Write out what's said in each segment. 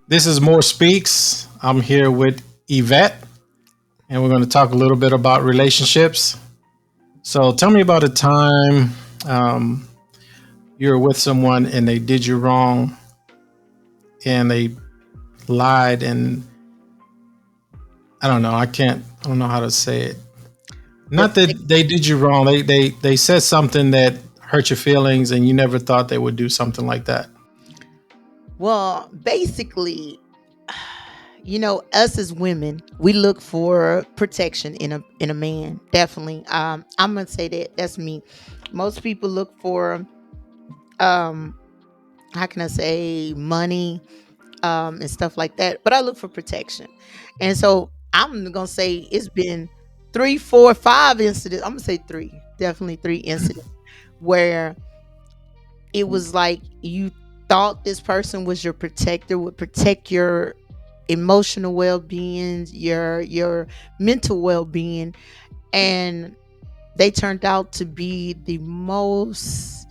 This is More Speaks. I'm here with Yvette, and we're going to talk a little bit about relationships. So, tell me about a time um, you were with someone and they did you wrong and they lied, and I don't know. I don't know how to say it. Not Protect. that they did you wrong. They said something that hurt your feelings, and you never thought they would do something like that. Well, basically, us as women, we look for protection in a man. Definitely. I'm gonna say that that's me. Most people look for um, how can I say, money, and stuff like that. But I look for protection, and so I'm gonna say it's been three, four, five incidents. I'm gonna say three, definitely three incidents where it was like you thought this person was your protector, would protect your emotional well-being, your mental well-being, and they turned out to be the most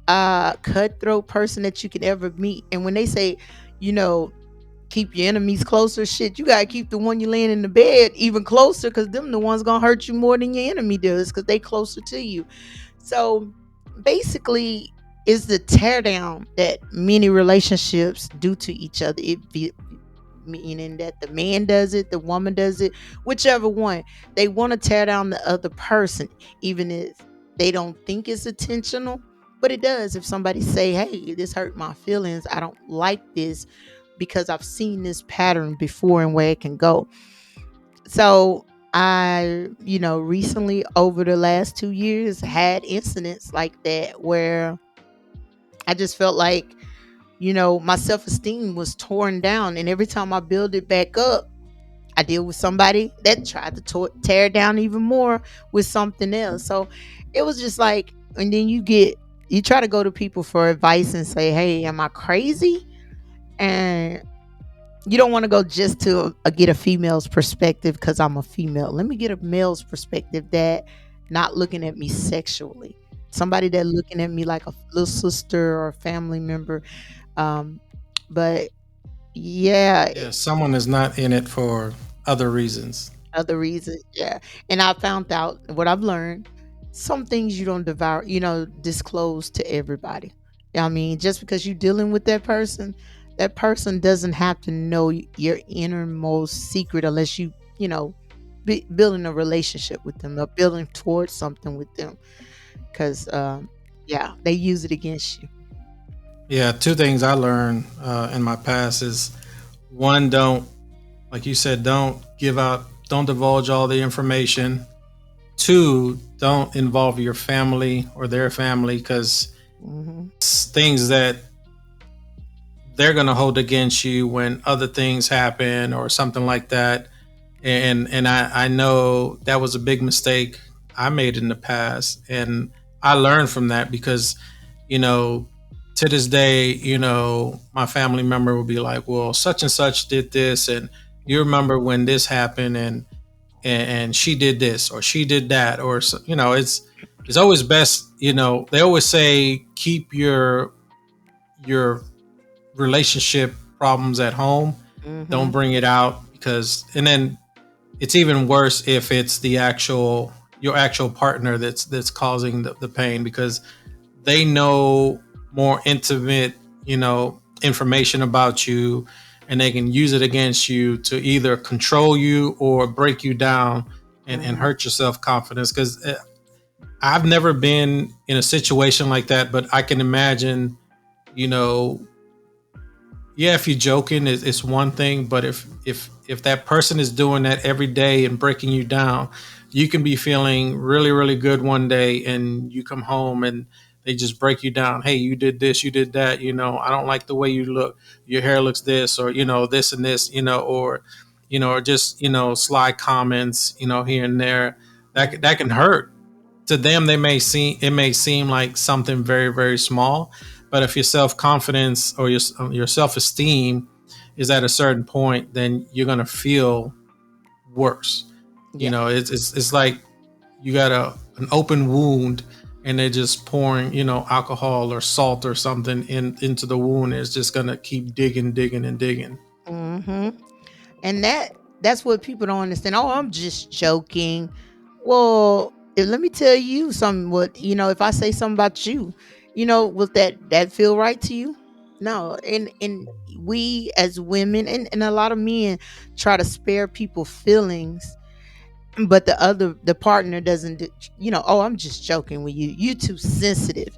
cutthroat person that you could ever meet. And when they say, you know, keep your enemies closer, shit, you gotta keep the one you laying in the bed even closer, because them the ones gonna hurt you more than your enemy does, because they closer to you. So basically, is the tear down that many relationships do to each other. Meaning that the man does it, the woman does it, whichever one. They want to tear down the other person, even if they don't think it's intentional. But it does. If somebody say, "Hey, this hurt my feelings. I don't like this because I've seen this pattern before and where it can go." So I, recently over the last 2 years had incidents like that where I just felt like, my self esteem was torn down. And every time I build it back up, I deal with somebody that tried to tear it down even more with something else. So it was just like, and then you try to go to people for advice and say, "Hey, am I crazy?" And you don't want to go just to get a female's perspective because I'm a female. Let me get a male's perspective that not looking at me sexually. Somebody that looking at me like a little sister or a family member. Um, but yeah, Yeah, someone is not in it for other reasons. other reason, yeah. And I found out what I've learned. Some things you don't devour, disclose to everybody. I mean, just because you're dealing with that person doesn't have to know your innermost secret unless you know, building a relationship with them or building towards something with them. Because, yeah, they use it against you. Yeah, two things I learned in my past is one, don't, like you said, don't divulge all the information. Two, don't involve your family or their family because Hmm. things that they're going to hold against you when other things happen or something like that. And I know that was a big mistake I made in the past. And I learned from that because, you know, to this day, my family member will be like, well, such and such did this. And you remember when this happened and she did this or she did that. Or, it's always best, they always say, keep your relationship problems at home. Don't Hmm. bring it out because, and then it's even worse if it's your actual partner that's causing the pain because they know more intimate, information about you, and they can use it against you to either control you or break you down and Hmm. hurt your self confidence. Because I've never been in a situation like that, but I can imagine, you know, yeah, if you're joking, it's one thing, but if that person is doing that every day and breaking you down, you can be feeling really really good one day, and you come home and they just break you down. Hey, you did this, you did that. I don't like the way you look. Your hair looks this, or this and this. Or just sly comments. Here and there. That can hurt. To them, it may seem like something very very small, but if your self confidence or your self esteem is at a certain point, then you're gonna feel worse. Yeah. It's like you got an open wound, and they're just pouring, alcohol or salt or something into the wound. It's just gonna keep digging, digging, and digging. Hmm. And that's what people don't understand. Oh, I'm just joking. Well, let me tell you something. What if I say something about you, will that feel right to you? No. And we as women and a lot of men try to spare people feelings, but the partner doesn't do, oh, I'm just joking with you. You too sensitive.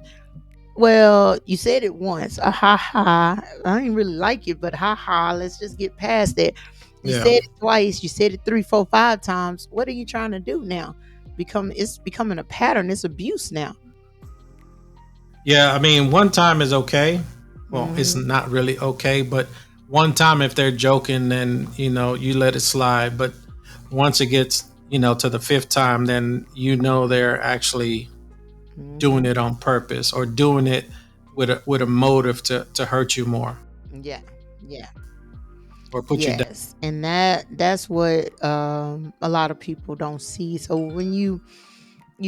Well, you said it once. Ha ha. I ain't really like it, but ha ha. Let's just get past that. You Yeah, said it twice. You said it three, four, five times. What are you trying to do now? It's becoming a pattern. It's abuse now. yeah. I mean, one time is okay. Well, it's Hmm. not really okay, but one time if they're joking, then you let it slide. But once it gets to the fifth time, then they're actually doing Hmm. it on purpose or doing it with a motive to hurt you more Yeah. Yeah. or put you down. Yes. And that's what a lot of people don't see. So when you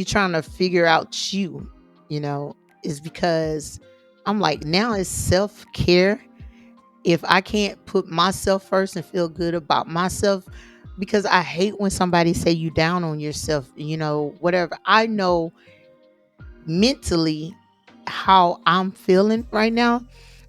trying to figure out you know, is because I'm like, now it's self care. If I can't put myself first and feel good about myself, because I hate when somebody say you down on yourself, whatever. I know mentally how I'm feeling right now.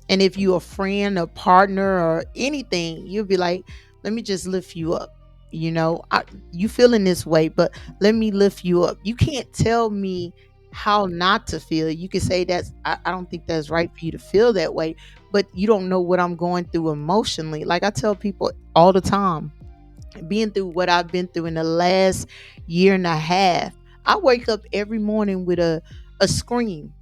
And if you a friend, a partner, or anything, you'll be like, let me just lift you up. You feeling this way, but let me lift you up. You can't tell me how not to feel. You can say I don't think that's right for you to feel that way, but you don't know what I'm going through emotionally. Like I tell people all the time, being through what I've been through in the last year and a half, I wake up every morning with a scream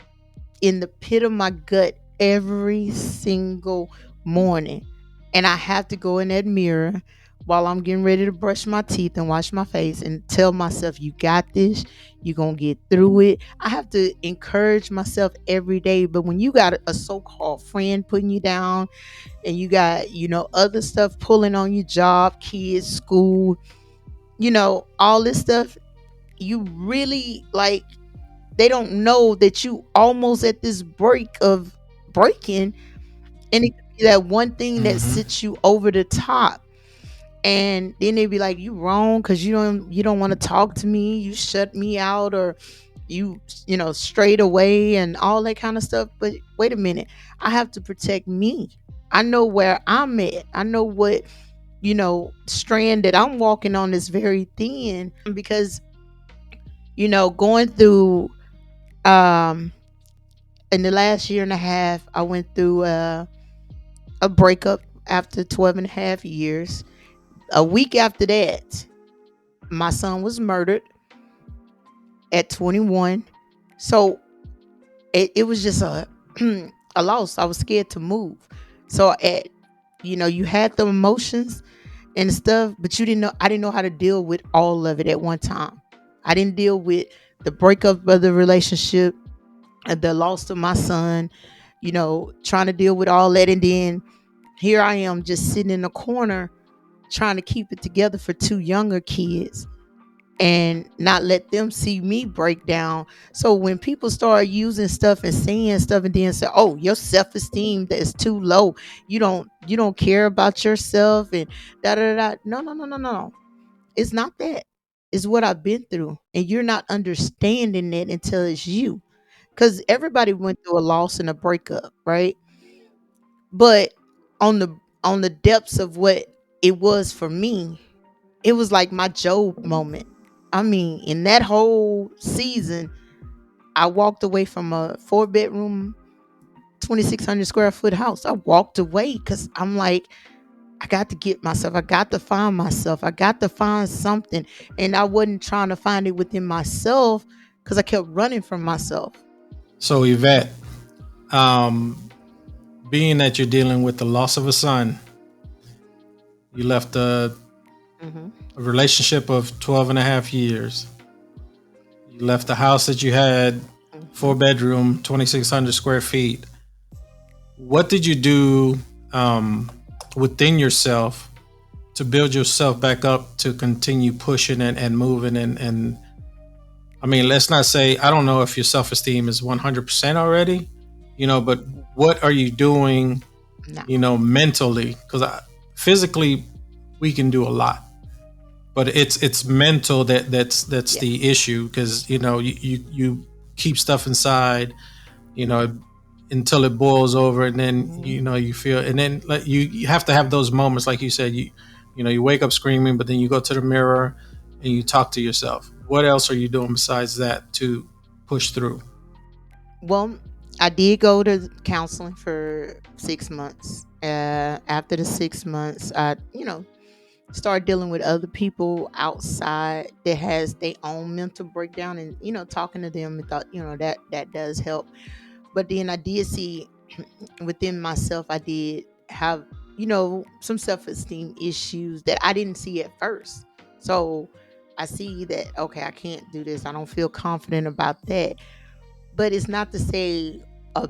in the pit of my gut every single morning. And I have to go in that mirror while I'm getting ready to brush my teeth and wash my face and tell myself, you got this, you're going to get through it. I have to encourage myself every day. But when you got a so called friend putting you down and you got, other stuff pulling on your job, kids, school, all this stuff, you really like they don't know that you almost at this break of breaking, and it could be that one thing that Hmm. sits you over the top. And then they be like, you wrong because you don't want to talk to me, you shut me out, or straight away and all that kind of stuff. But wait a minute, I have to protect me. I know where I'm at. I know what strand that I'm walking on is very thin because going through um in the last year and a half, I went through a breakup after 12 and a half years. A week after that, my son was murdered at 21. So it was just a loss. I was scared to move. So you had the emotions and stuff, but I didn't know how to deal with all of it at one time. I didn't deal with the breakup of the relationship, the loss of my son, trying to deal with all that. And then here I am just sitting in the corner trying to keep it together for two younger kids and not let them see me break down. So when people start using stuff and saying stuff and then say, "Oh, your self-esteem is too low. You don't care about yourself," and da da da. No, no, no, no, no. It's not that. It's what I've been through. And you're not understanding it until it's you. Because everybody went through a loss and a breakup, right? But on the depths of what it was for me, it was like my Job moment. I mean, in that whole season, I walked away from a 4 bedroom, 2,600 square foot house. I walked away because I'm like, I got to get myself. I got to find myself. I got to find something. And I wasn't trying to find it within myself because I kept running from myself. So Yvette, um, being that you're dealing with the loss of a son, you left Hmm. a relationship of 12 and a half years. You left the house that you had, Hmm. 4 bedroom, 2,600 square feet. What did you do within yourself to build yourself back up to continue pushing and moving and I mean, let's not say, I don't know if your self esteem is 100% already, but what are you doing, No. mentally? Because physically, we can do a lot, but it's mental that's Yes. the issue. Because you keep stuff inside, you know, until it boils over, and then Mhm. you feel, and then like you have to have those moments, like you said, you wake up screaming, but then you go to the mirror and you talk to yourself. What else are you doing besides that to push through? Well, I did go to counseling for 6 months. After the 6 months, I, start dealing with other people outside that has their own mental breakdown, and talking to them, and thought, that does help. But then I did see within myself, I did have, some self-esteem issues that I didn't see at first. So I see that, okay, I can't do this, I don't feel confident about that. But it's not to say a,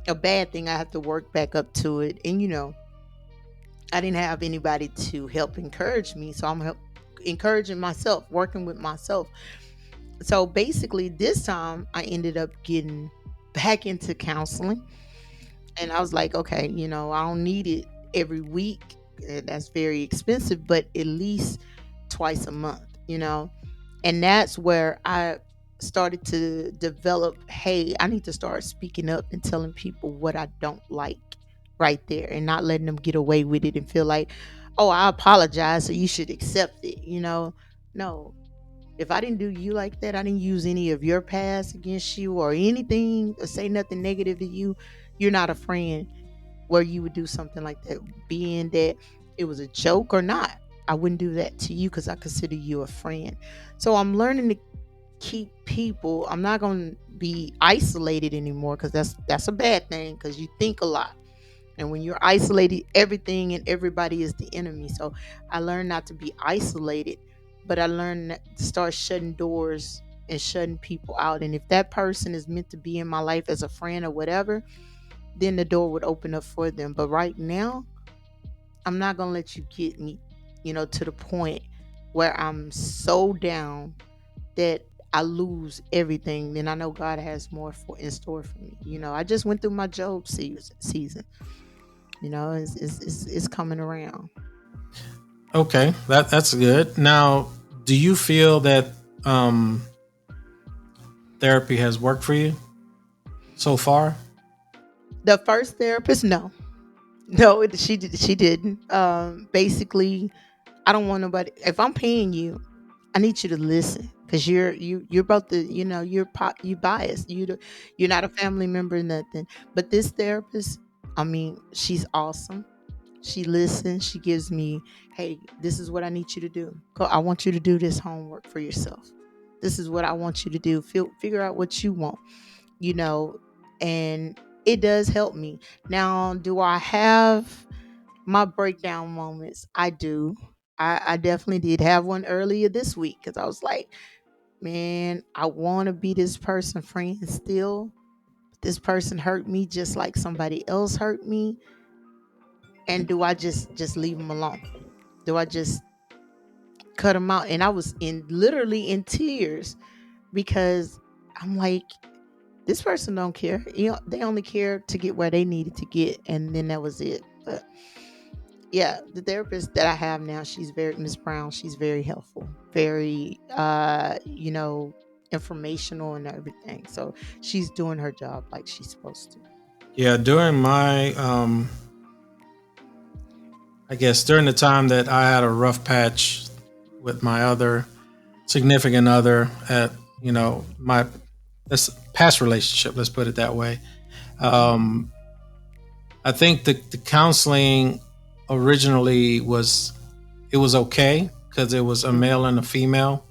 a bad thing. I have to work back up to it. And I didn't have anybody to help encourage me, so I'm encouraging myself, working with myself. So basically, this time I ended up getting back into counseling, and I was like, okay, I don't need it every week. That's very expensive, but at least twice a month, and that's where I started to develop, hey, I need to start speaking up and telling people what I don't like right there, and not letting them get away with it and feel like, oh, I apologize, so you should accept it, no. If I didn't do you like that, I didn't use any of your past against you or anything, or say nothing negative to you, you're not a friend where you would do something like that. Being that it was a joke or not, I wouldn't do that to you because I consider you a friend. So I'm learning to keep people. I'm not going to be isolated anymore, because that's a bad thing, because you think a lot. And when you're isolated, everything and everybody is the enemy. So I learned not to be isolated, but I learned to start shutting doors and shutting people out. And if that person is meant to be in my life as a friend or whatever, then the door would open up for them. But right now, I'm not going to let you get me, to the point where I'm so down that I lose everything. Then I know God has more in store for me. I just went through my Job season. It's coming around. Okay, that's good. Now, do you feel that um, therapy has worked for you so far? The first therapist, no. No, she didn't. Basically, I don't want nobody. If I'm paying you, I need you to listen, because you're about to, you biased. You're not a family member, nothing. But this therapist, I mean, she's awesome. She listens. She gives me, hey, this is what I need you to do. I want you to do this homework for yourself. This is what I want you to do. Figure out what you want, you know, and it does help me. Now, do I have my breakdown moments? I do. I definitely did have one earlier this week, because I was like, man, I want to be this person friend still. This person hurt me just like somebody else hurt me. And do I just leave them alone? Do I just cut them out? And I was in literally in tears, because I'm like, this person don't care. They only care to get where they needed to get, and then that was it. But yeah, the therapist that I have now, she's very Miss Brown. She's very helpful, very informational and everything. So she's doing her job like she's supposed to. Yeah, during my I guess during the time that I had a rough patch with my other significant other at my past relationship, let's put it that way. um I think the counseling originally was, it was okay because it was a Mm-hmm. male and a female,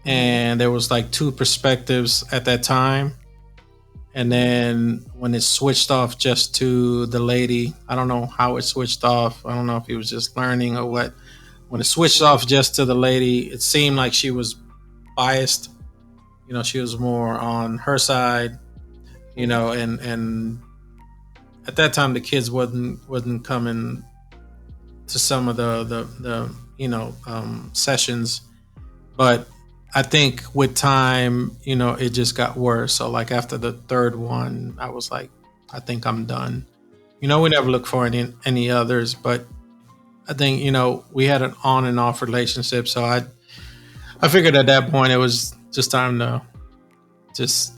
Mm-hmm. and there was like two perspectives at that time. And then when it switched off just to the lady, I don't know how it switched off. I don't know if he was just learning or what. When it switched Mm-hmm. off just to the lady, it seemed like she was biased. She was more on her side. And at that time the kids wasn't coming to some of the sessions, but I think with time, it just got worse. So like after the third one, I was like, I think I'm done. We never look for any others, but I think we had an on and off relationship. So I figured at that point it was just time to just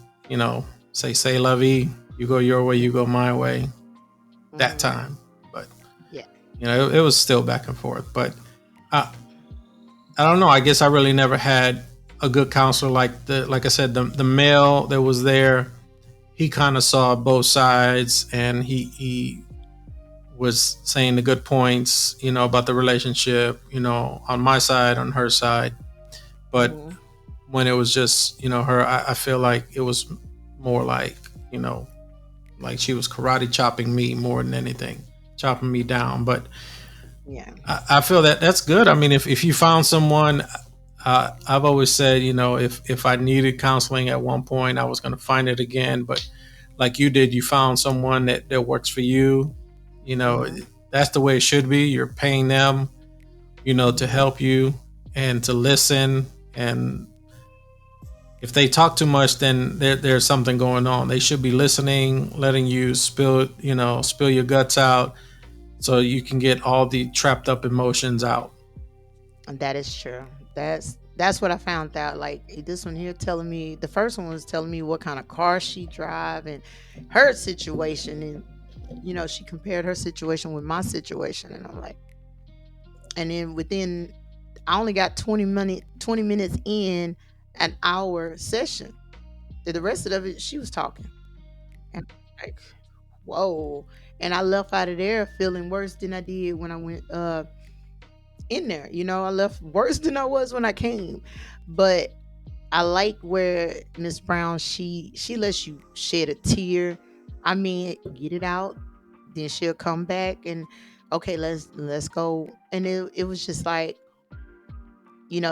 say la vie. You go your way, you go my way. That Hmm. time, but Yeah. it was still back and forth. But I, I don't know. I guess I really never had a good counselor like I said, the male that was there. He kind of saw both sides, and he was saying the good points, about the relationship, on my side, on her side. But Hmm. when it was just, her, I feel like it was more like, you know, like she was karate chopping me more than anything, chopping me down. But Yeah. I feel that that's good. I mean, if you found someone, I've always said, if I needed counseling at one point, I was going to find it again. But like you did, you found someone that works for you. You know, Hmm. that's the way it should be. You're paying them, to Hmm. help you and to listen. And if they talk too much, then there's something going on. They should be listening, letting you spill your guts out, so you can get all the trapped up emotions out. And that is true. That's what I found out. Like this one here telling me, the first one was telling me what kind of car she drive and her situation, and she compared her situation with my situation, and I'm like, and then within, I only got 20 minutes in an hour session. The rest of it, she was talking, and I'm like, whoa. And I left out of there feeling worse than I did when I went in there. I left worse than I was when I came. But I like where Miss Brown, she lets you shed a tear. I mean, get it out. Then she'll come back and, okay, let's go. And it was just like,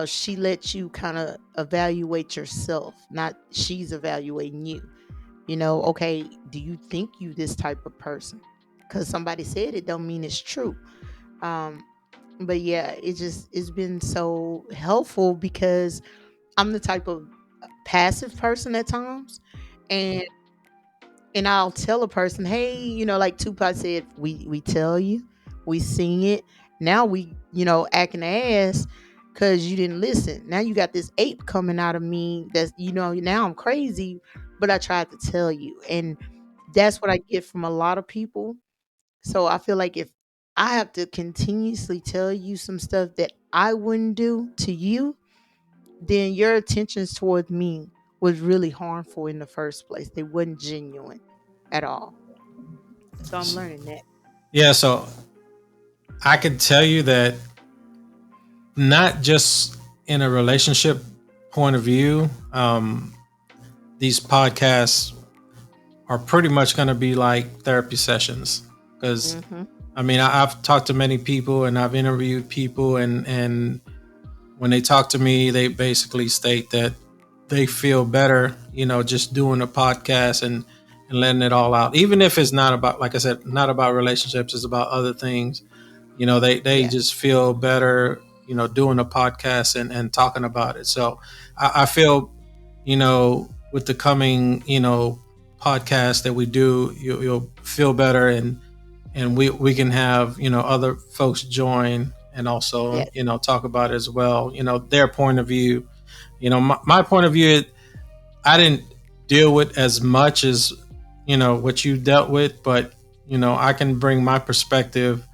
she lets you kind of evaluate yourself, not she's evaluating you. Okay, do you think you this type of person? Because somebody said it don't mean it's true. Um, but yeah, it's been so helpful because I'm the type of passive person at times, and I'll tell a person, hey, like Tupac said, we tell you, we sing it. Now we, acting ass because you didn't listen. Now you got this ape coming out of me. That's now I'm crazy, but I tried to tell you, and that's what I get from a lot of people. So I feel like if I have to continuously tell you some stuff that I wouldn't do to you, then your attentions towards me was really harmful in the first place. They wasn't genuine at all. So I'm learning that. Yeah, so I can tell you that not just in a relationship point of view, these podcasts are pretty much going to be like therapy sessions. Because Hmm. I mean, I've talked to many people and I've interviewed people, and when they talk to me, they basically state that they feel better, just doing a podcast and letting it all out. Even if it's not about, like I said, not about relationships, it's about other things. They Yeah. just feel better, doing a podcast and talking about it. So I feel, with the coming, podcast that we do, you'll feel better, and we can have other folks join and also Yes. talk about it as well, their point of view. My point of view, I didn't deal with as much as what you dealt with, but I can bring my perspective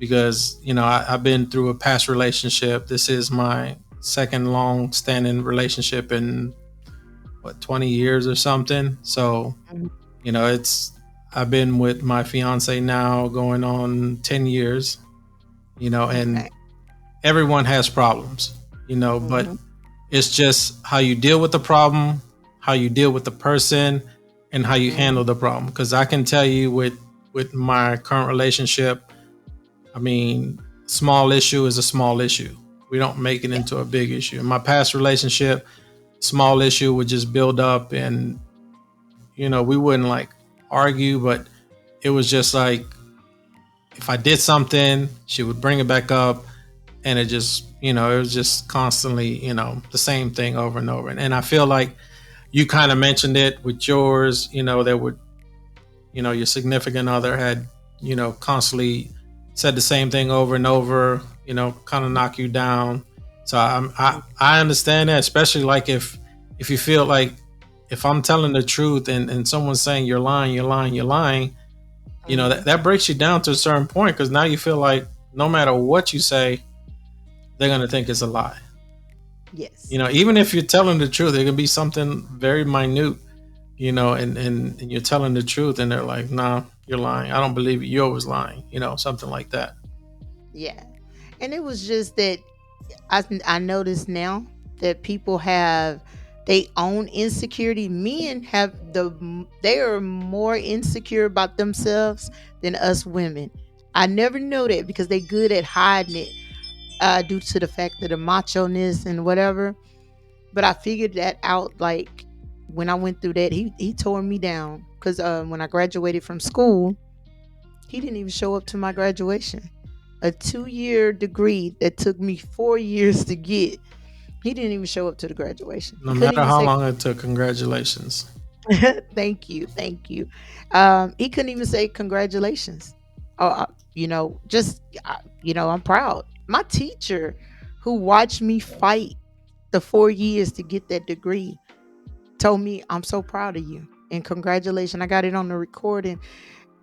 because I've been through a past relationship. This is my second long standing relationship in what, 20 years or something. So Mhm. it's, I've been with my fiance now going on 10 years, and Okay. everyone has problems, but Hmm. it's just how you deal with the problem, how you deal with the person, and how you Hmm. handle the problem. Because I can tell you with my current relationship, I mean, small issue is a small issue. We don't make it Yeah. into a big issue. In my past relationship, small issue would just build up, and we wouldn't like argue, but it was just like if I did something, she would bring it back up. and it just, it was just constantly, the same thing over and over. And I feel like you kind of mentioned it with yours, there would, your significant other had, constantly said the same thing over and over, kind of knock you down. So I understand that, especially like if you feel like, if I'm telling the truth and someone's saying you're lying, you're lying, you're lying, Hmm. that breaks you down to a certain point, because now you feel like no matter what you say, they're going to think it's a lie. Yes. Even if you're telling the truth, it can be something very minute, and you're telling the truth, and they're like, nah, you're lying. I don't believe you. You're always lying, something like that. Yeah. And it was just that I notice now that people have they own insecurity. Men have they are more insecure about themselves than us women. I never know that because they good at hiding it, due to the fact of the macho ness and whatever. But I figured that out like when I went through that. He tore me down because when I graduated from school, he didn't even show up to my graduation. A 2-year degree that took me 4 years to get. He didn't even show up to the graduation. No He couldn't matter even how say long it took, congratulations. thank you, thank you. He couldn't even say congratulations. Oh, just I'm proud. My teacher, who watched me fight the 4 years to get that degree, told me, "I'm so proud of you and congratulations." I got it on the recording.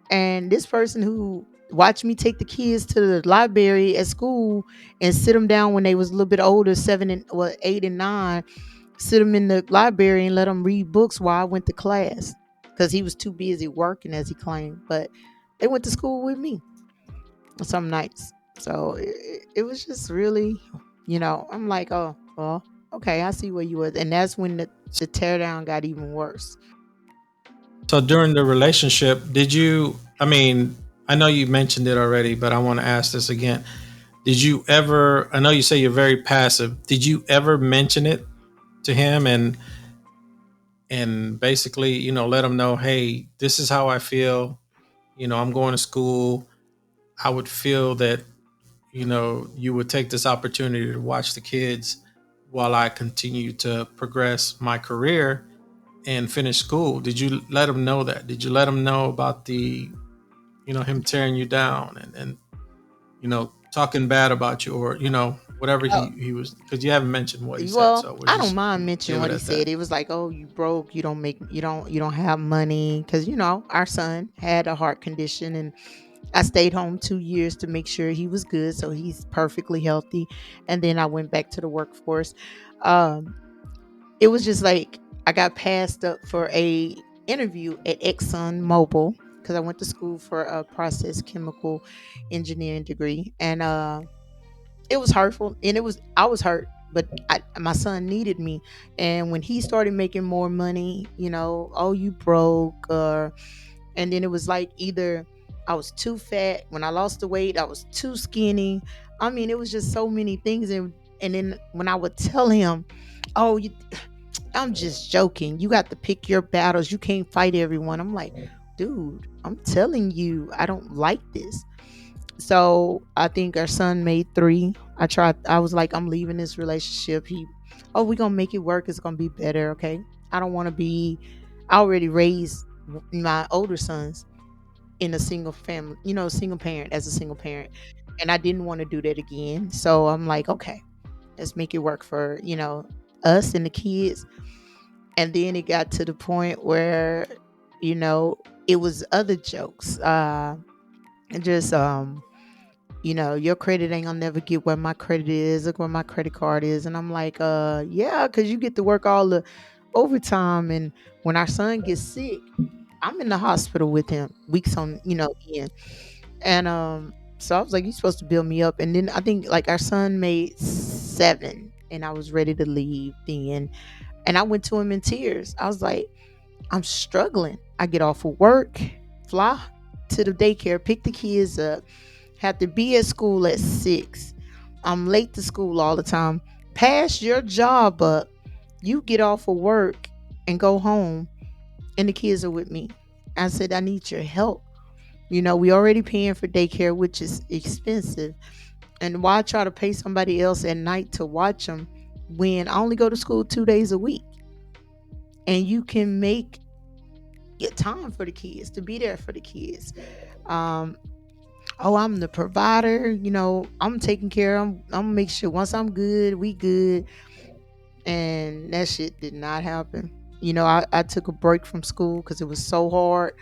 And this person who watched me take the kids to the library at school and sit them down when they was a little bit older, 8 and 9, sit them in the library and let them read books while I went to class because he was too busy working, as he claimed. But they went to school with me some nights. So it was just really, I'm like, oh, well, okay, I see where you was. And that's when the teardown got even worse. So during the relationship, did you, I mean, I know you mentioned it already, but I want to ask this again. Did you ever, I know you say you're very passive. Did you ever mention it to him and basically, let him know, hey, this is how I feel. I'm going to school. I would feel that, you would take this opportunity to watch the kids while I continue to progress my career and finish school. Did you let him know that? Did you let him know about the, him tearing you down and talking bad about you, or, whatever he was, because you haven't mentioned what he said. Well, So we'll I don't just mind mentioning leave it what he at that. said. It was like, "Oh, you broke. You don't make. You don't have money." Because our son had a heart condition, and I stayed home 2 years to make sure he was good, so he's perfectly healthy. And then I went back to the workforce. Um, it was just like I got passed up for a interview at Exxon Mobil because I went to school for a process chemical engineering degree, and it was hurtful, and I was hurt, but my son needed me. And when he started making more money, oh, you broke, and then it was like either I was too fat. When I lost the weight, I was too skinny. I mean, it was just so many things. And then when I would tell him, "Oh, I'm just joking, you got to pick your battles, you can't fight everyone," I'm like, "Dude, I'm telling you, I don't like this." So I think our son made 3. I was like, "I'm leaving this relationship." "Oh, we're gonna make it work, it's gonna be better." Okay. I don't want to be I already raised my older sons in a single family, single parent, as a single parent. And I didn't want to do that again. So I'm like, okay, let's make it work for, us and the kids. And then it got to the point where, you know, it was other jokes. And just your credit ain't gonna never get where my credit is. Look where my credit card is. And I'm like, yeah, because you get to work all the overtime. And when our son gets sick, I'm in the hospital with him weeks on, end. And so I was like, "You're supposed to build me up." And then I think like our son made 7 and I was ready to leave then. And I went to him in tears. I was like, "I'm struggling. I get off of work, fly to the daycare, pick the kids up, have to be at school at 6. I'm late to school all the time. Pass your job up. You get off of work and go home, and the kids are with me." I said, "I need your help. We already paying for daycare, which is expensive. And why try to pay somebody else at night to watch them when I only go to school 2 days a week, and you can make get time for the kids to be there for the kids. Um, oh, I'm the provider. I'm taking care of them. I'm gonna make sure once I'm good, we good. And that shit did not happen. I took a break from school because it was so hard.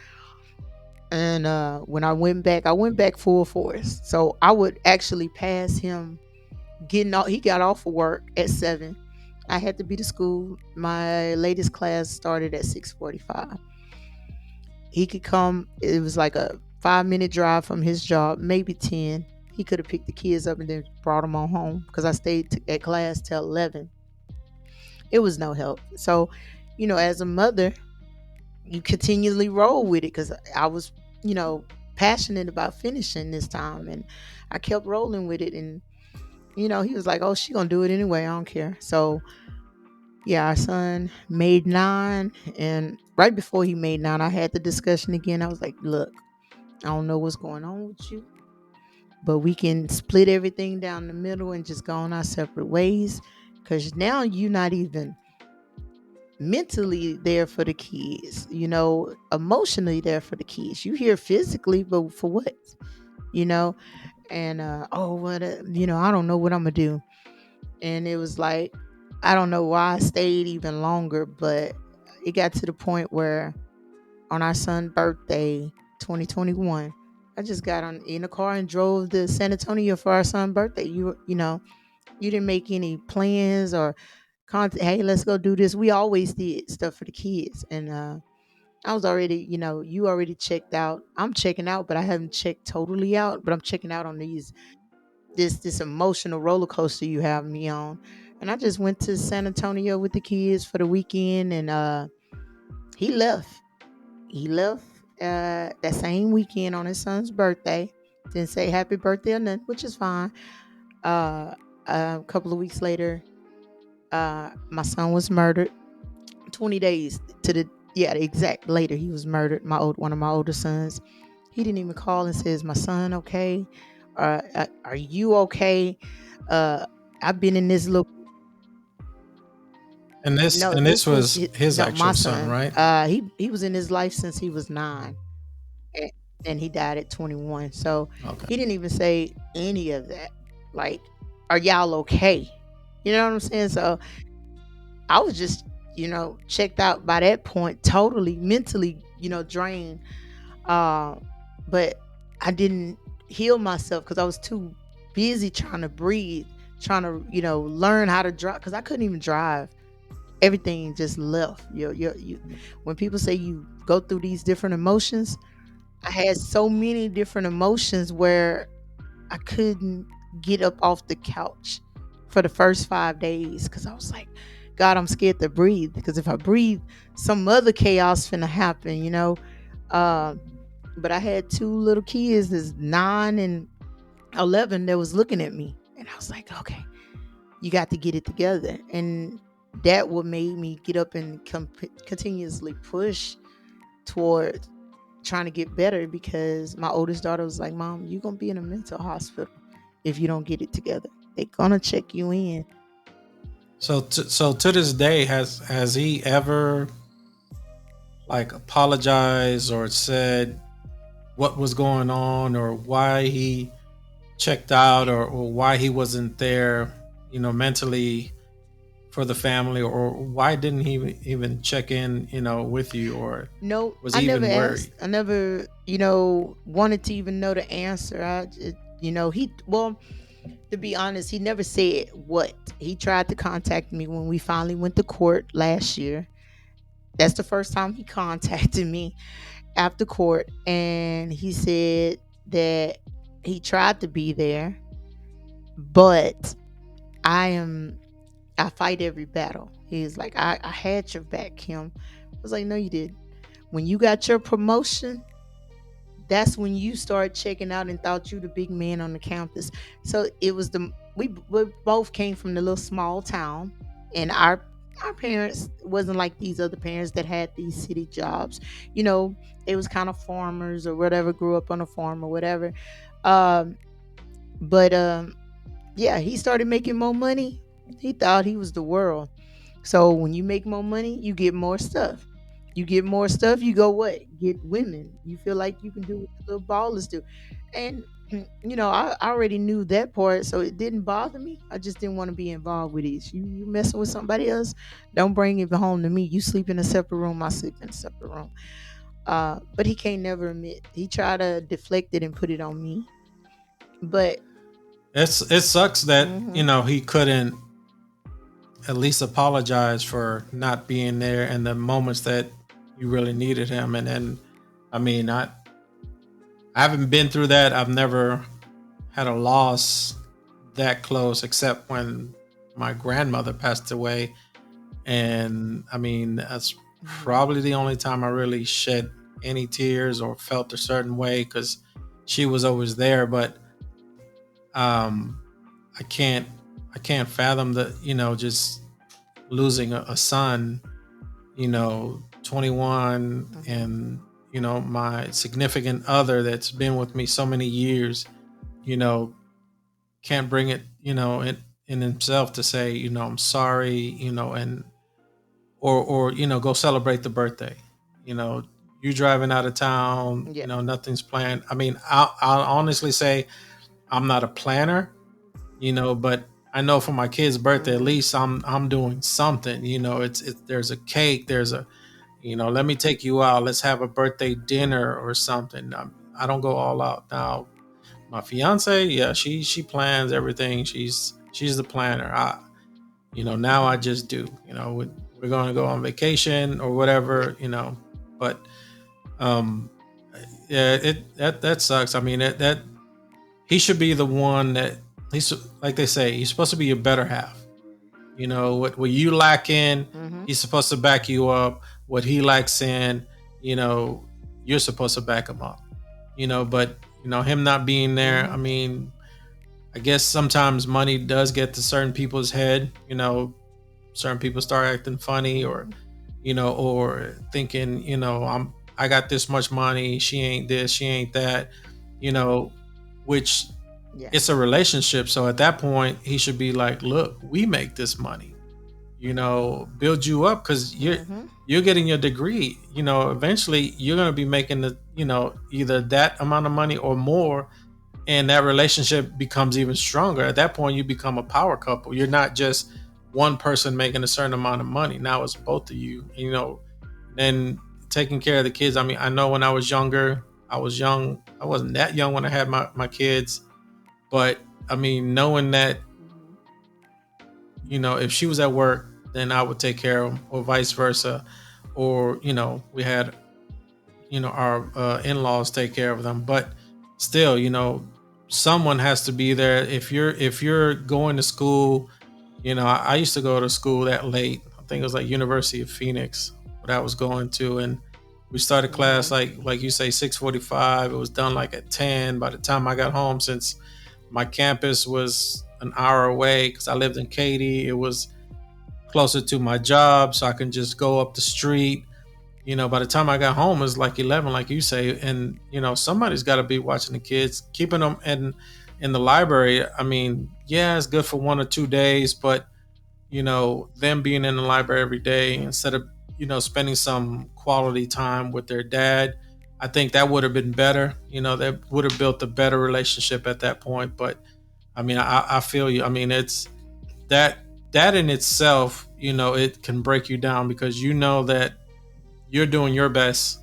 And when I went back full force. So I would actually pass him getting off. He got off of work at 7. I had to be to school. My latest class started at 6:45. He could come. It was like a 5-minute drive from his job, maybe 10. He could have picked the kids up and then brought them on home because I stayed at class till 11. It was no help. So, as a mother, you continually roll with it because I was, passionate about finishing this time, and I kept rolling with it. And he was like, "Oh, she gonna do it anyway. I don't care." So yeah, our son made 9, and right before he made 9, I had the discussion again. I was like, "Look, I don't know what's going on with you, but we can split everything down the middle and just go on our separate ways. Because now you're not even mentally there for the kids, emotionally there for the kids. You here physically, but for what? You know? And, oh, what, I don't know what I'm going to do." And it was like, I don't know why I stayed even longer, but it got to the point where on our son's birthday, 2021, I just got in the car and drove to San Antonio for our son's birthday. You didn't make any plans or content. Hey, let's go do this. We always did stuff for the kids, and I was already, you already checked out. I'm checking out, but I haven't checked totally out. But I'm checking out on this emotional roller coaster you have me on. And I just went to San Antonio with the kids for the weekend, and he left. He left that same weekend on his son's birthday. Didn't say happy birthday or nothing, which is fine. Uh, a couple of weeks later, my son was murdered. 20 days to the exact later he was murdered. One of my older sons. He didn't even call and says, "My son okay? Are you okay?" Uh, I've been in this little. And No, this this was was his no, my actual son, son. right? He was in his life since he was 9, and, and he died at 21. So Okay. he didn't even say any of that. Like, "Are y'all okay?" You know what I'm saying? So I was just, checked out by that point, totally mentally, drained. Uh, but I didn't heal myself because I was too busy trying to breathe, trying to, learn how to drive because I couldn't even drive. Everything just left. When people say you go through these different emotions, I had so many different emotions where I couldn't get up off the couch for the first 5 days because I was like, "God, I'm scared to breathe because if I breathe, some other chaos finna happen, you know." Uh, but I had two little kids, that's 9 and 11, that was looking at me, and I was like, "Okay, you got to get it together." And that what made me get up and continuously push toward trying to get better because my oldest daughter was like, "Mom, you're gonna be in a mental hospital if you don't get it together. They're gonna check you in." So to this day, has he ever like apologized or said what was going on or why he checked out or why he wasn't there, mentally for the family, or why didn't he even check in, with you, or No, was I he never even asked. worried? I never, wanted to even know the answer. He, well, to be honest, he never said what. He tried to contact me when we finally went to court last year. That's the first time he contacted me after court. And he said that he tried to be there, but I am I fight every battle. He's like, I had your back, Kim. I was like, "No, you did." When you got your promotion, that's when you start checking out and thought you the big man on the campus. So it was we both came from the little small town, and our parents wasn't like these other parents that had these city jobs. You know, they was kind of farmers or whatever, grew up on a farm or whatever. Um, but Yeah, he started making more money. He thought he was the world. So when you make more money, you get more stuff. You get more stuff, you go what? Get women. You feel like you can do what the little ballers do. And I already knew that part, so it didn't bother me. I just didn't want to be involved with it. You messing with somebody else, don't bring it home to me. You sleep in a separate room, I sleep in a separate room. But he can't never admit. He tried to deflect it and put it on me. But It sucks that mhm, he couldn't at least apologize for not being there in the moments that you really needed him. And then, I mean, I haven't been through that. I've never had a loss that close, except when my grandmother passed away. And I mean, that's mhm, probably the only time I really shed any tears or felt a certain way because she was always there. But um, I can't, I can't fathom the, just losing a son, 21, mhm. and my significant other that's been with me so many years, you know, can't bring it, in himself to say, I'm sorry, and or go celebrate the birthday. You know, you driving out of town, Yeah. nothing's planned. I mean, I'll honestly say I'm not a planner, but I know for my kid's birthday, at Mhm. least I'm doing something. It's there's a cake, there's a let me take you out. Let's have a birthday dinner or something. I don't go all out now. My fiance, yeah, she plans everything. She's the planner. Now I just do. We're going to go on vacation or Yeah. whatever. But um, yeah, that sucks. I mean, that he should be the one that he's like they say he's supposed to be your better half. What you lack in, Mhm. he's supposed to back you up. What he lacks in, you know, you're supposed to back him up. But him not being there, I Mhm. mean, I guess sometimes money does get to certain people's head. Certain people start acting funny or Mhm. or thinking, I got this much money, she ain't this, she ain't that, you know, which Yeah. it's a relationship. So at that point, he should be like, look, we make this money, build you up because Mhm. you're getting your degree. Eventually you're gonna be making the, either that amount of money or more, and that relationship becomes even stronger. At that point, you become a power couple. You're not just one person making a certain amount of money. Now it's both of you. And taking care of the kids. I mean, I know when I was younger, I was young. I wasn't that young when I had my kids, but I mean, knowing that, Mhm. if she was at work, then I would take care of them, or vice versa. Or, we had, our in-laws take care of them. But still, someone has to be there. If you're going to school, I used to go to school that late. I think it was like University of Phoenix what I was going to, and we started class Mhm. like you say 6:45. It was done like at 10. By the time I got home, since my campus was an hour away because I lived in Katy, it was closer to my job, so I can just go up the street. By the time I got home, it was like 11, like you say, and somebody's got to be watching the kids, keeping them in the library. I mean, yeah, it's good for 1 or 2 days, but them being in the library every day instead of spending some quality time with their dad, I think that would have been better. That would have built a better relationship at that point. But I mean, I feel you. I mean, it's that that in itself, it can break you down because that you're doing your best.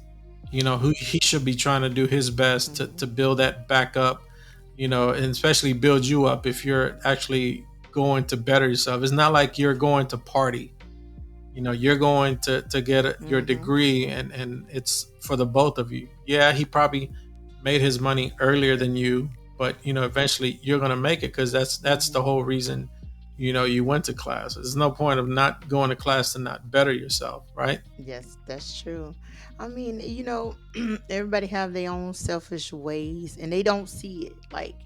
Who he should be trying to do his best to Mhm. build that back up, and especially build you up if you're actually going to better yourself. It's not like you're going to party. You're going to get your Mhm. degree, and it's for the both of you. Yeah, he probably made his money earlier than you, but eventually you're going to make it because that's the Mhm. whole reason you went to class. There's no point of not going to class to not better yourself, right? Yes, that's true. I mean, everybody have their own selfish ways and they don't see it. Like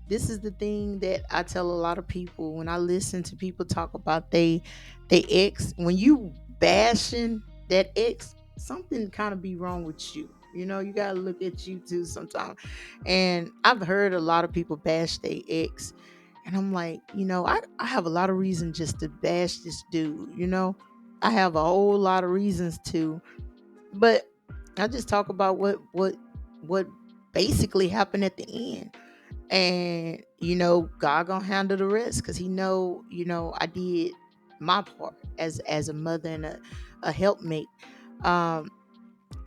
this is the thing that I tell a lot of people when I listen to people talk about they ex. When you bashing that ex, something kind of be wrong with you. You gotta look at you too sometimes. And I've heard a lot of people bash their ex, And I'm like, I have a lot of reason just to bash this dude. I have a whole lot of reasons to, but I just talk about what basically happened at the end. And God gonna handle the rest, because he know I did my part as a mother and a helpmate. um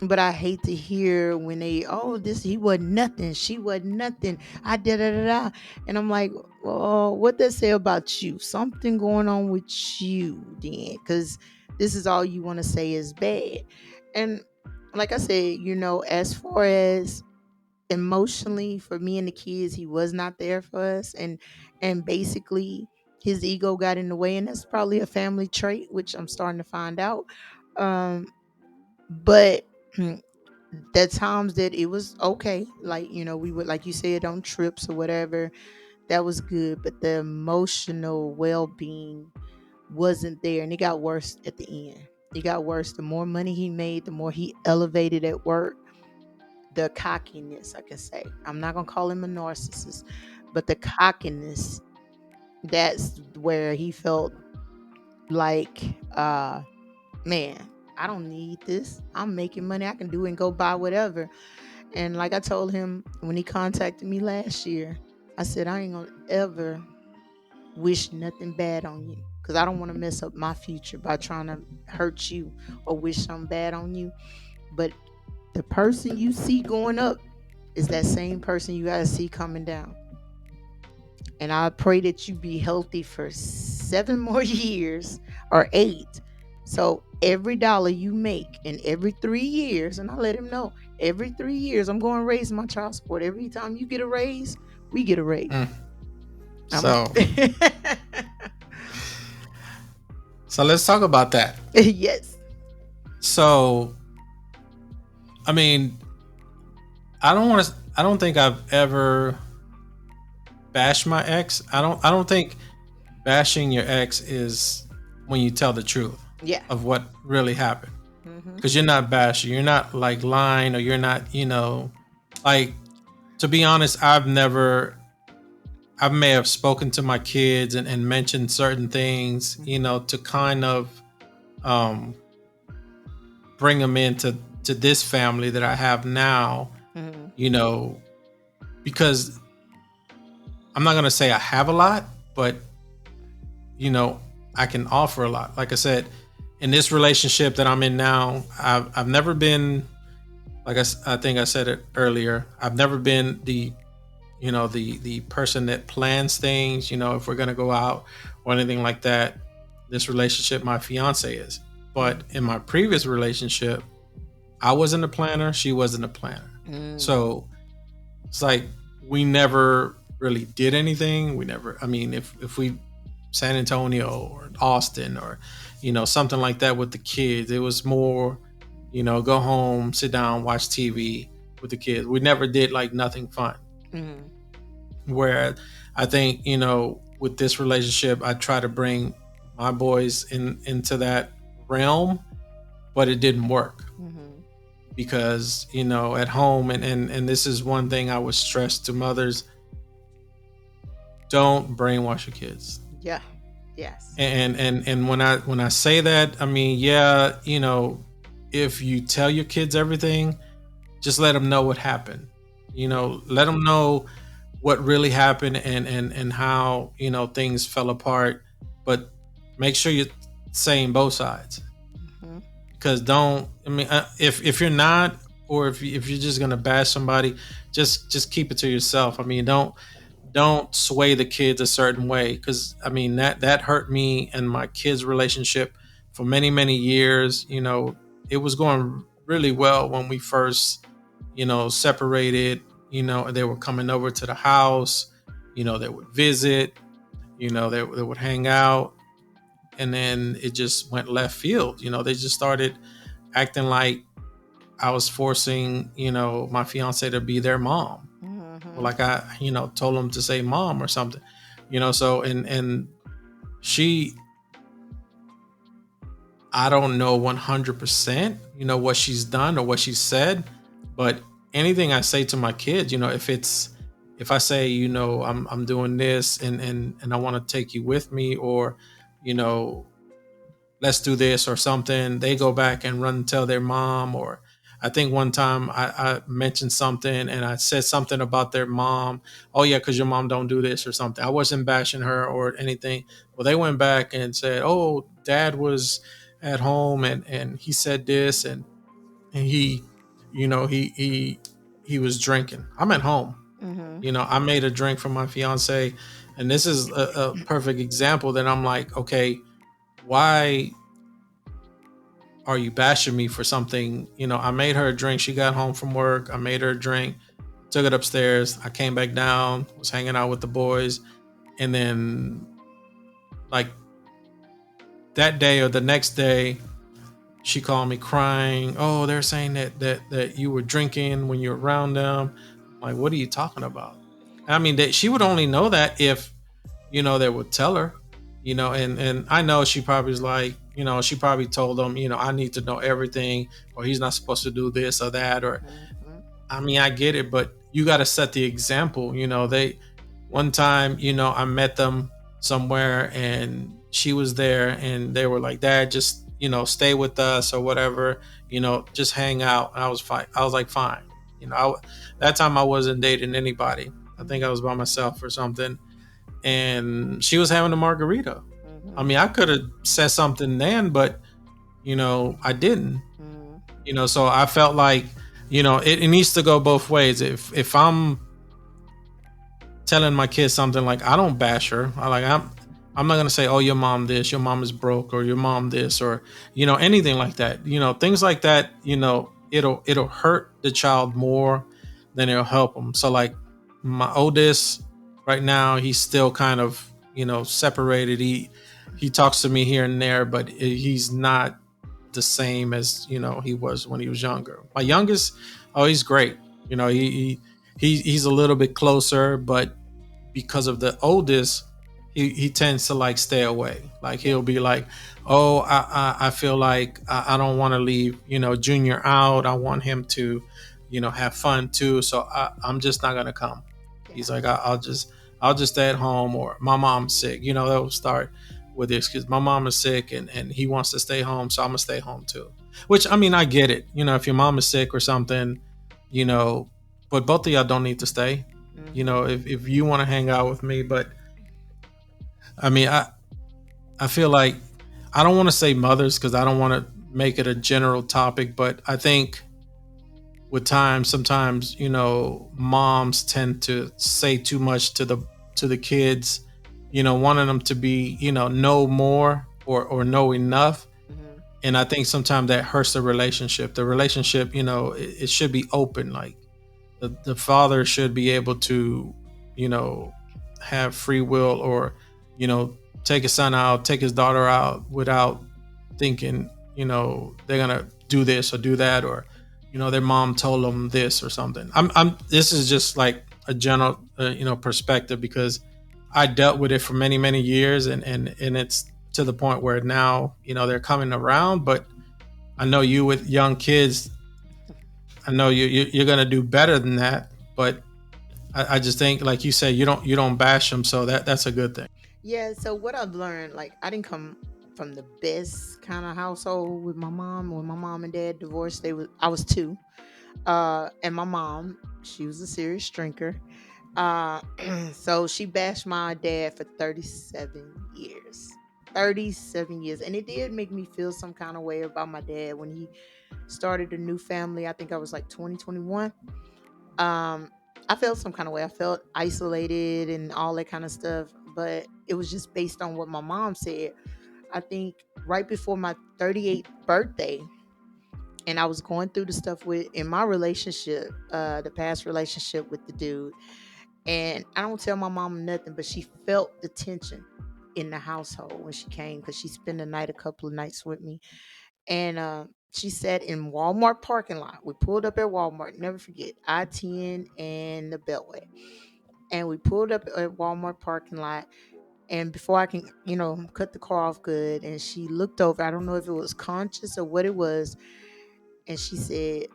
but I hate to hear when this, he wasn't nothing, she wasn't nothing, I did da da da. And I'm like, well, what that say about you? Something going on with you then, because this is all you want to say is bad. And like I said, as far as emotionally for me and the kids, he was not there for us. And basically his ego got in the way, and that's probably a family trait, which I'm starting to find out. um but the times that it was okay, like we would, like you said, on trips or whatever, that was good, but the emotional well-being wasn't there, and it got worse at the end. It got worse. The more money he made, the more he elevated at work. The cockiness, I can say, I'm not gonna call him a narcissist, but the cockiness, that's where he felt like, man, I don't need this, I'm making money, I can do and go buy whatever. And like I told him when he contacted me last year, I said, I ain't gonna ever wish nothing bad on you, because I don't want to mess up my future by trying to hurt you or wish something bad on you. But the person you see going up is that same person you gotta see coming down. And I pray that you be healthy for 7 more years or 8. So every dollar you make in every 3 years, and I let him know, every 3 years I'm going to raise my child support. Every time you get a raise, we get a raise. Mm. I'm So so let's talk about that. yes. So I mean, I don't think I've ever bashed my ex. I don't think bashing your ex is when you tell the truth Yeah. of what really happened. Hmm. Because you're not bashing, you're not like lying, or you're not, like, to be honest, I may have spoken to my kids and mentioned certain things, to kind of um, bring them into this family that I have now, Hmm. you know, because I'm not gonna say I have a lot, but you know, I can offer a lot. Like I said, in this relationship that I'm in now, I've never been, like I think I said it earlier. I've never been the person that plans things. If we're gonna go out or anything like that. This relationship, my fiance is. But in my previous relationship, I wasn't a planner. She wasn't a planner. Mm. So it's like we never really did anything. We never. I mean, if we San Antonio or Austin or something like that with the kids, it was more go home, sit down, watch TV with the kids. We never did like nothing fun. Mm. Where I think with this relationship, I try to bring my boys into that realm, but it didn't work Hmm. because at home, and this is one thing I would stress to mothers: don't brainwash your kids. Yeah. Yes. And when I say that, I mean, yeah, if you tell your kids everything, just let them know what happened. Let them know what really happened and how things fell apart, but make sure you're saying both sides. Hmm. Because don't I mean, if you're not, or if you're just gonna bash somebody, just keep it to yourself. I mean, don't sway the kids a certain way, because I mean that hurt me and my kids' relationship for many years. It was going really well when we first separated. They were coming over to the house. They would visit. They would hang out, and then it just went left field. They just started acting like I was forcing my fiance to be their mom, or Hmm. like I told them to say mom or something. So and she, I don't know 100% what she's done or what she said, but anything I say to my kids, if it's if I say, I'm doing this, and I want to take you with me, or you know let's do this or something, they go back and run and tell their mom. Or I think one time I mentioned something and I said something about their mom. Oh yeah, because your mom don't do this or something. I wasn't bashing her or anything. Well, they went back and said, oh, dad was at home, and he said this, and he, he was drinking. I'm at home. Mm-hmm. I made a drink for my fiance, and this is a perfect example that I'm like, okay, why are you bashing me for something? I made her a drink. She got home from work. I made her a drink, took it upstairs. I came back down, was hanging out with the boys. And then, like, that day or the next day, she called me crying. Oh, they're saying that you were drinking when you were around them. I'm like, what are you talking about? I mean, she would only know that if, they would tell her, and I know she probably was like, she probably told them, I need to know everything, or he's not supposed to do this or that, or Mm-hmm. I mean, I get it, but you got to set the example. They one time, I met them somewhere, and she was there, and they were like, Dad, just stay with us or whatever, just hang out. And I was fine. I was like, fine. That time I wasn't dating anybody. I think I was by myself or something, and she was having a margarita. I Mm-hmm. mean, I could have said something then, but I didn't. Mm-hmm. So I felt like, it needs to go both ways. If I'm telling my kids something, like, I don't bash her. I'm not gonna say, oh, your mom this, your mom is broke, or your mom this, or anything like that. Things like that. It'll hurt the child more than it'll help them. So, like, my oldest right now, he's still kind of separated. He talks to me here and there, but he's not the same as he was when he was younger. My youngest, oh, he's great. He's a little bit closer, but because of the oldest, he tends to like stay away. Like, Yeah. he'll be like, oh, I feel like I don't want to leave Junior out. I want him to have fun too. So I'm just not gonna come. Yeah. He's like, I'll just stay at home, or my mom's sick. They'll start with this because my mom is sick, and he wants to stay home, so I'm gonna stay home too. Which, I mean, I get it. If your mom is sick or something, you know, but both of y'all don't need to stay. Mm-hmm. If you want to hang out with me, but I mean, I feel like I don't want to say mothers because I don't want to make it a general topic, but I think with time, sometimes moms tend to say too much to the kids, wanting them to be know more or know enough. Mm-hmm. And I think sometimes that hurts the relationship. It should be open. Like, the father should be able to you know have free will, or you know take his son out, take his daughter out, without thinking they're gonna do this or do that, or their mom told them this or something. I'm This is just like a general perspective, because I dealt with it for many many years, and it's to the point where now they're coming around. But I know you, with young kids, I know you're gonna do better than that. But I just think, like you said, you don't bash them, so that's a good thing. Yeah, so what I've learned, like, I didn't come from the best kind of household with my mom. When my mom and dad divorced, I was two. And my mom, she was a serious drinker. Uh so she bashed my dad for 37 years. 37 years. And it did make me feel some kind of way about my dad when he started a new family. I think I was like 2021. um I felt some kind of way. I felt isolated and all that kind of stuff, but it was just based on what my mom said. I think right before my 38th birthday, and I was going through the stuff with in my relationship, the past relationship with the dude. And I don't tell my mom nothing, but she felt the tension in the household when she came, because she spent the night a couple of nights with me. And she sat in Walmart parking lot. We pulled up at Walmart, never forget, I-10 and the Beltway. And we pulled up at Walmart parking lot. And before I can, cut the car off good, and she looked over. I don't know if it was conscious or what it was. And she said,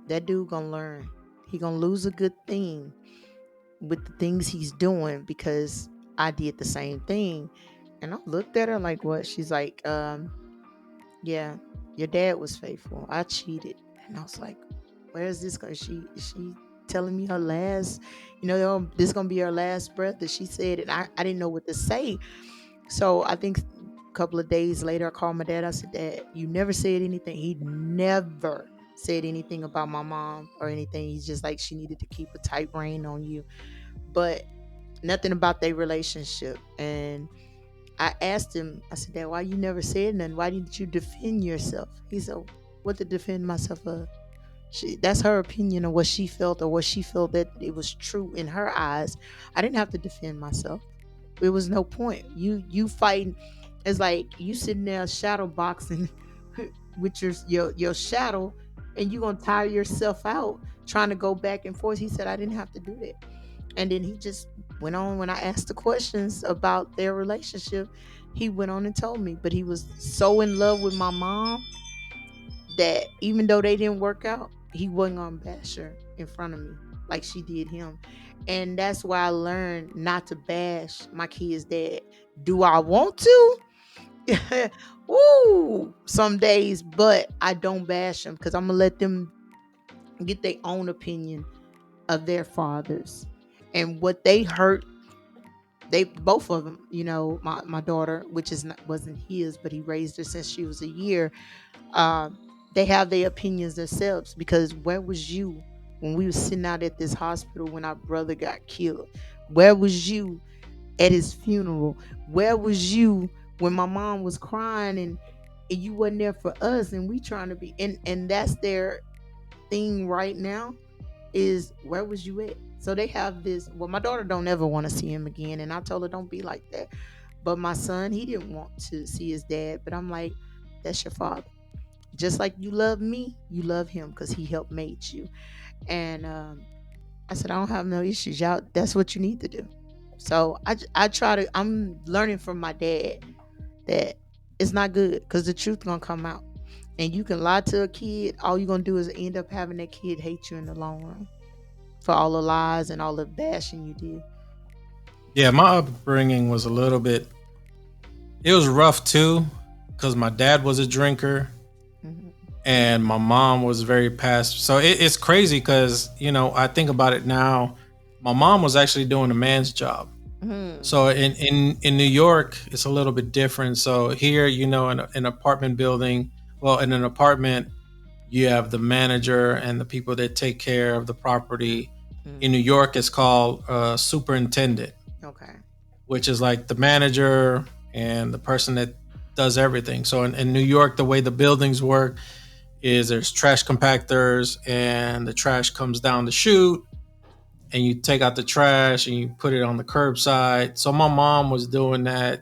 that dude gonna learn. He gonna lose a good thing. with the things he's doing because I did the same thing. And I looked at her like, what? She's like, yeah, your dad was faithful. I cheated. And I was like, where is this going? Is she telling me her last, this gonna be her last breath that she said? And I didn't know what to say. So I think a couple of days later, I called my dad. I said, Dad, you never said anything. He never said anything about my mom or anything. He's just like, she needed to keep a tight rein on you. But nothing about their relationship. And I asked him, I said, Dad, why you never said nothing? Why didn't you defend yourself? He said, what to defend myself of? That's her opinion of what she felt or what she felt that it was true in her eyes. I didn't have to defend myself. It was no point. You fighting. It's like you sitting there shadow boxing with your shadow, and you gonna tire yourself out trying to go back and forth. He said I didn't have to do that, and then he just went on. When I asked the questions about their relationship, he went on and told me. But he was so in love with my mom that even though they didn't work out, he wasn't gonna bash her in front of me like she did him. And that's why I learned not to bash my kid's dad. Do I want to? Woo, some days, but I don't bash them because I'm gonna let them get their own opinion of their fathers and what they hurt. They both of them, my daughter, which wasn't his, but he raised her since she was a year. um, they have their opinions themselves because where was you when we were sitting out at this hospital when our brother got killed? Where was you at his funeral? Where was you when my mom was crying and you wasn't there for us and we trying to be and that's their thing right now is where was you at? So they have this. Well, my daughter don't ever want to see him again, and I told her don't be like that. But my son, he didn't want to see his dad, but I'm like, that's your father. Just like you love me, you love him because he helped made you. And I said, I don't have no issues. Y'all, that's what you need to do. So I try to, I'm learning from my dad that it's not good because the truth gonna come out. And you can lie to a kid, all you're gonna do is end up having that kid hate you in the long run for all the lies and all the bashing you did. Yeah, my upbringing was a little bit. It was rough too, because my dad was a drinker Hmm. and my mom was very passive. So it's crazy because I think about it now. My mom was actually doing a man's job. Hmm. So in New York, it's a little bit different. So here, in an apartment building, well, in an apartment, you have the manager and the people that take care of the property. In New Hmm. York, it's called superintendent, Okay. which is like the manager and the person that does everything. So in New York, the way the buildings work is there's trash compactors and the trash comes down the chute and you take out the trash and you put it on the curbside. So my mom was doing that,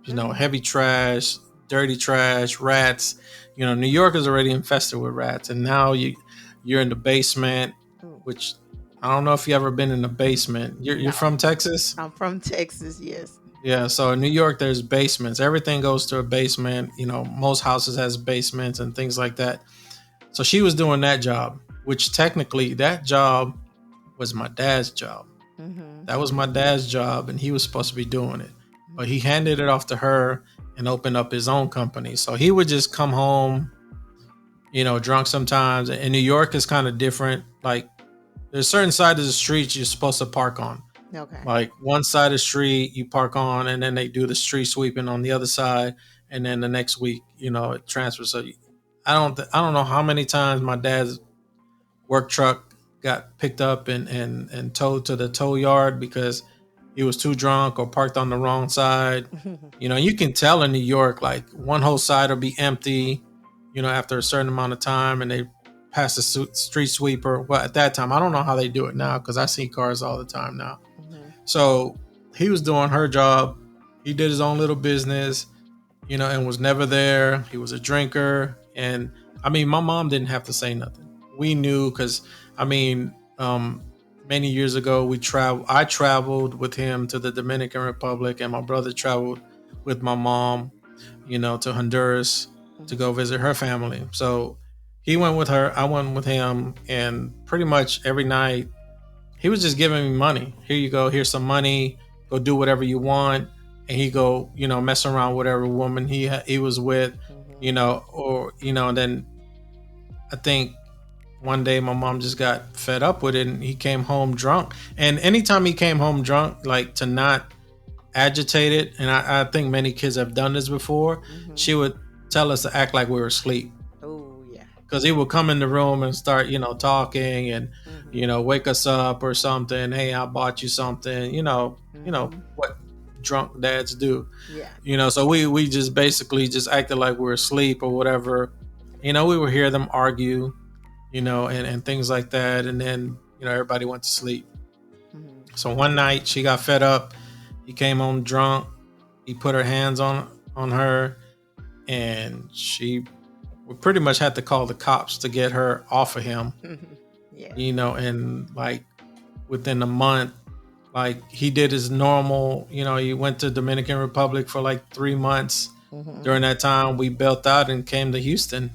Mm. heavy trash, dirty trash, rats. New York is already infested with rats, and now you're in the basement, Oh, which I don't know if you ever been in the basement. You're no. from Texas? I'm from Texas, yes. Yeah, so in New York there's basements. Everything goes to a basement. Most houses has basements and things like that. So she was doing that job, which technically that job was my dad's job. Hmm. That was my dad's job, and he was supposed to be doing it. But he handed it off to her and opened up his own company. So he would just come home, drunk sometimes. And New York is kind of different. Like there's certain sides of the streets you're supposed to park on. Okay. Like one side of the street you park on, and then they do the street sweeping on the other side, and then the next week, it transfers. So I don't know how many times my dad's work truck got picked up and towed to the tow yard because he was too drunk or parked on the wrong side. You can tell in New York, like one whole side will be empty, after a certain amount of time, and they pass the street sweeper. Well, at that time, I don't know how they do it now because I see cars all the time now. Hmm. So he was doing her job. He did his own little business, and was never there. He was a drinker. And I mean, my mom didn't have to say nothing. We knew because, I mean, many years ago, I traveled with him to the Dominican Republic, and my brother traveled with my mom, to Honduras to go visit her family. So he went with her, I went with him, and pretty much every night he was just giving me money. Here you go. Here's some money. Go do whatever you want. And he go, mess around with whatever woman he was with, Mhm. or and then I think one day my mom just got fed up with it, and he came home drunk. And anytime he came home drunk, like, to not agitate it, and I think many kids have done this before, Mhm. she would tell us to act like we were asleep, Oh yeah. because he would come in the room and start, talking, and Mhm. wake us up or something. Hey, I bought you something. Mhm. What drunk dads do. Yeah. So we just basically just acted like we were asleep or whatever. We would hear them argue, and things like that, and then everybody went to sleep. Mhm. So one night she got fed up. He came home drunk. He put her hands on her, and she we pretty much had to call the cops to get her off of him. Mhm. Yeah. And like within a month, like, he did his normal. He went to Dominican Republic for like 3 months. Mhm. During that time, we built out and came to Houston.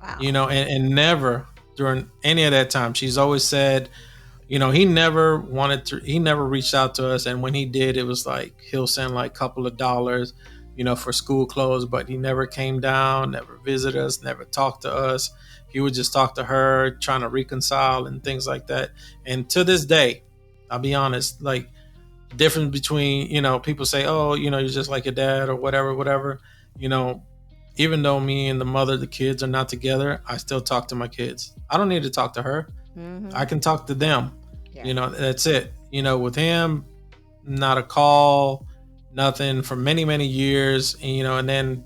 Wow. And never during any of that time, she's always said, he never wanted to, he never reached out to us. And when he did, it was like he'll send like a couple of dollars, for school clothes, but he never came down, never visited us, never talked to us. He would just talk to her, trying to reconcile and things like that. And to this day, I'll be honest, like, difference between, people say, oh, you're just like your dad or whatever, whatever, you know, even though me and the mother, the kids are not together, I still talk to my kids. I don't need to talk to her. I Mhm. can talk to them. Yeah. That's it. With him, not a call, nothing for many, many years. And then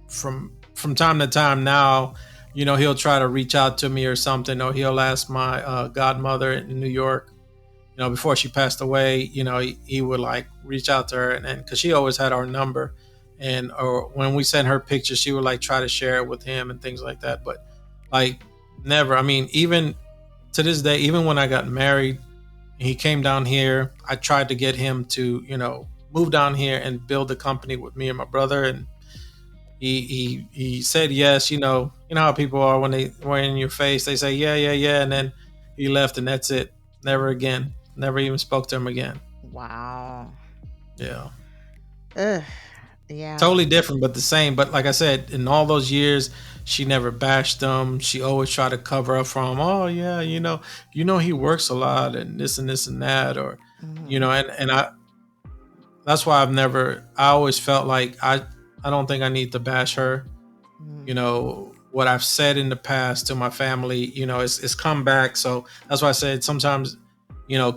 from time to time now, he'll try to reach out to me or something, or he'll ask my godmother in New York, before she passed away, he would like reach out to her, and because she always had our number, and or when we sent her pictures, she would like try to share it with him and things like that. But like, never. I mean, even to this day, even when I got married, he came down here. I tried to get him to, move down here and build a company with me and my brother, and he said yes. How people are when they were in your face. They say yeah, yeah, yeah, and then he left, and that's it. Never again. Never even spoke to him again. Wow. Yeah, Ugh. Yeah. totally different, but the same. But like I said, in all those years, she never bashed him. She always tried to cover up from, oh yeah, he works a lot and this and this and that, or Mhm. and I that's why I always felt like I don't think I need to bash her. Mhm. What I've said in the past to my family, it's come back. So that's why I said sometimes,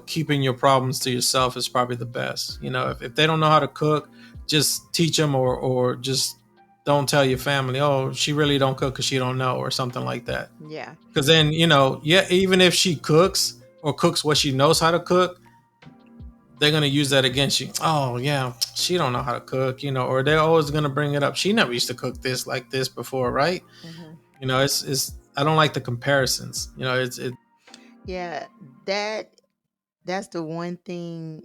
keeping your problems to yourself is probably the best. If they don't know how to cook, just teach them, or just don't tell your family, oh, she really don't cook because she don't know, or something like that. Yeah. Because then, yeah, even if she cooks or cooks what she knows how to cook, they're gonna use that against you. Oh yeah, she don't know how to cook, or they're always gonna bring it up. She never used to cook this like this before, right? Mhm. It's I don't like the comparisons. It. Yeah. That's the one thing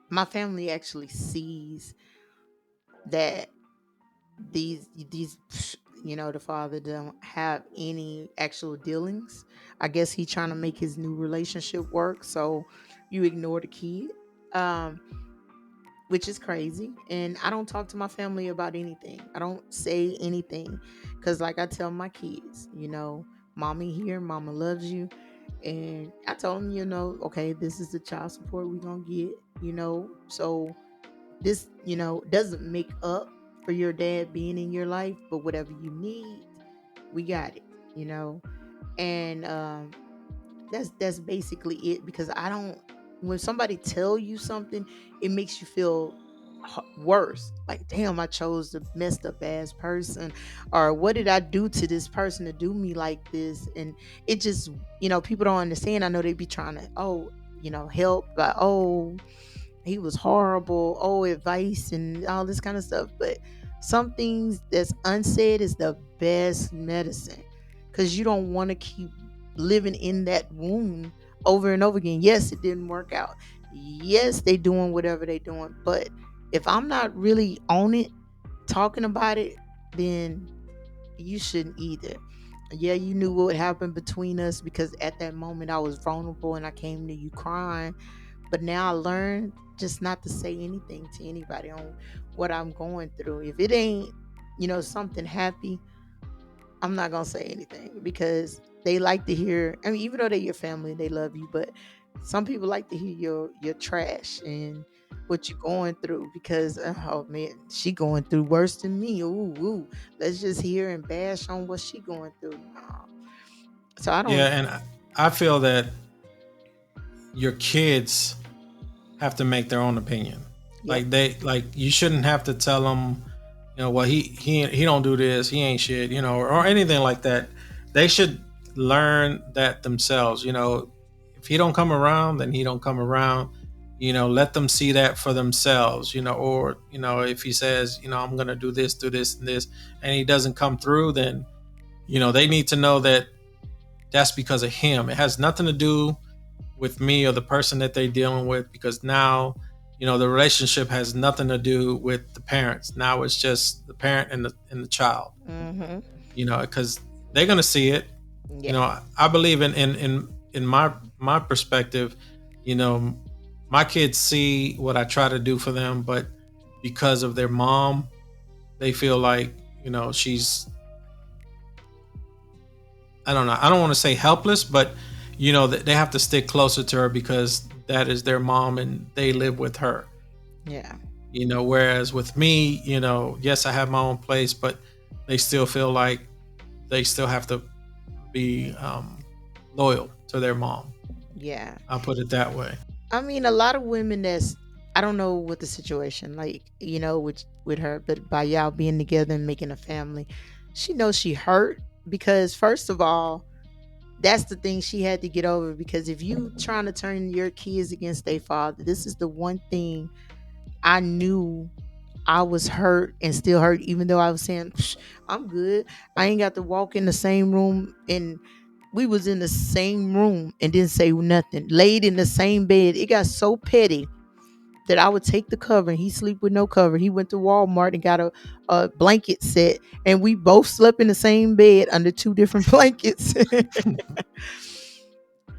my family actually sees that these the father don't have any actual dealings. I guess he trying to make his new relationship work, so you ignore the kid. Um which is crazy. And I don't talk to my family about anything. I don't say anything because, like I tell my kids, mommy here, mama loves you. And I told them, okay, this is the child support we're going to get, so this, doesn't make up for your dad being in your life, but whatever you need, we got it, you know. And that's basically it because I don't when somebody tell you something, it makes you feel worse. Like, damn, I chose the messed up ass person, or what did I do to this person to do me like this? And it just, people don't understand. I know they be trying to, help, but he was horrible, advice and all this kind of stuff. But some things that's unsaid is the best medicine because you don't want to keep living in that wound over and over again. Yes, it didn't work out. Yes, they doing whatever they doing. But if I'm not really on it, talking about it, then you shouldn't either. Yeah, you knew what happened between us because at that moment I was vulnerable and I came to you crying. But now I learned just not to say anything to anybody on what I'm going through. If it ain't, something happy, I'm not gonna say anything because they like to hear. I mean, even though they're your family, they love you, but some people like to hear your trash and what you're going through because oh man, she going through worse than me. Ooh, ooh. Let's just hear and bash on what she going through. No. So I Yeah, don't. and I feel that your kids have to make their own opinion. Yep. Like you shouldn't have to tell them, well he don't do this, he ain't shit, or anything like that. They should learn that themselves. If he don't come around, then he don't come around. Let them see that for themselves. Or if he says, I'm gonna do this and this, and he doesn't come through, then they need to know that that's because of him. It has nothing to do with me or the person that they're dealing with, because now the relationship has nothing to do with the parents. Now it's just the parent and the child. Mm-hmm. Because they're gonna see it. Yeah. I believe in my perspective. you know my kids see what I try to do for them, but because of their mom, they feel like she's, I don't know, I don't want to say helpless, but they have to stick closer to her because that is their mom and they live with her. Yeah. Whereas with me, yes, I have my own place, but they still feel like they still have to be loyal to their mom. Yeah. I'll put it that way. I mean, a lot of women that's I don't know what the situation like, with her, but by y'all being together and making a family, she knows she hurt because first of all, that's the thing she had to get over because if you trying to turn your kids against their father, this is the one thing I knew I was hurt and still hurt, even though I was saying, "Psh, I'm good. I ain't got to walk in the same room and we was in the same room and didn't say nothing, laid in the same bed. It got so petty that I would take the cover and he sleep with no cover. He went to Walmart and got a blanket set and we both slept in the same bed under two different blankets.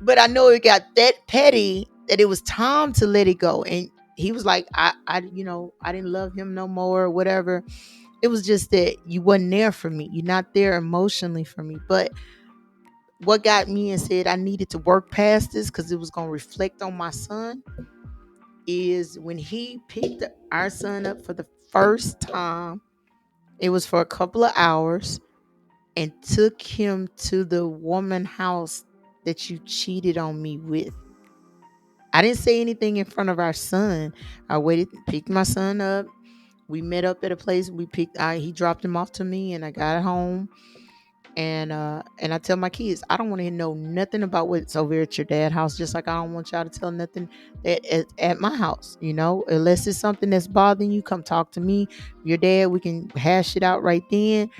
But I know it got that petty that it was time to let it go. And he was like, I didn't love him no more or whatever. It was just that you wasn't there for me. You're not there emotionally for me. But what got me and said I needed to work past this because it was going to reflect on my son is when he picked our son up for the first time. It was for a couple of hours and took him to the woman house that you cheated on me with. I didn't say anything in front of our son. I waited, picked my son up. We met up at a place. He dropped him off to me, and I got home. And I tell my kids, I don't want to know nothing about what's over at your dad's house. Just like I don't want y'all to tell nothing at my house. Unless it's something that's bothering you, come talk to me, your dad. We can hash it out right then.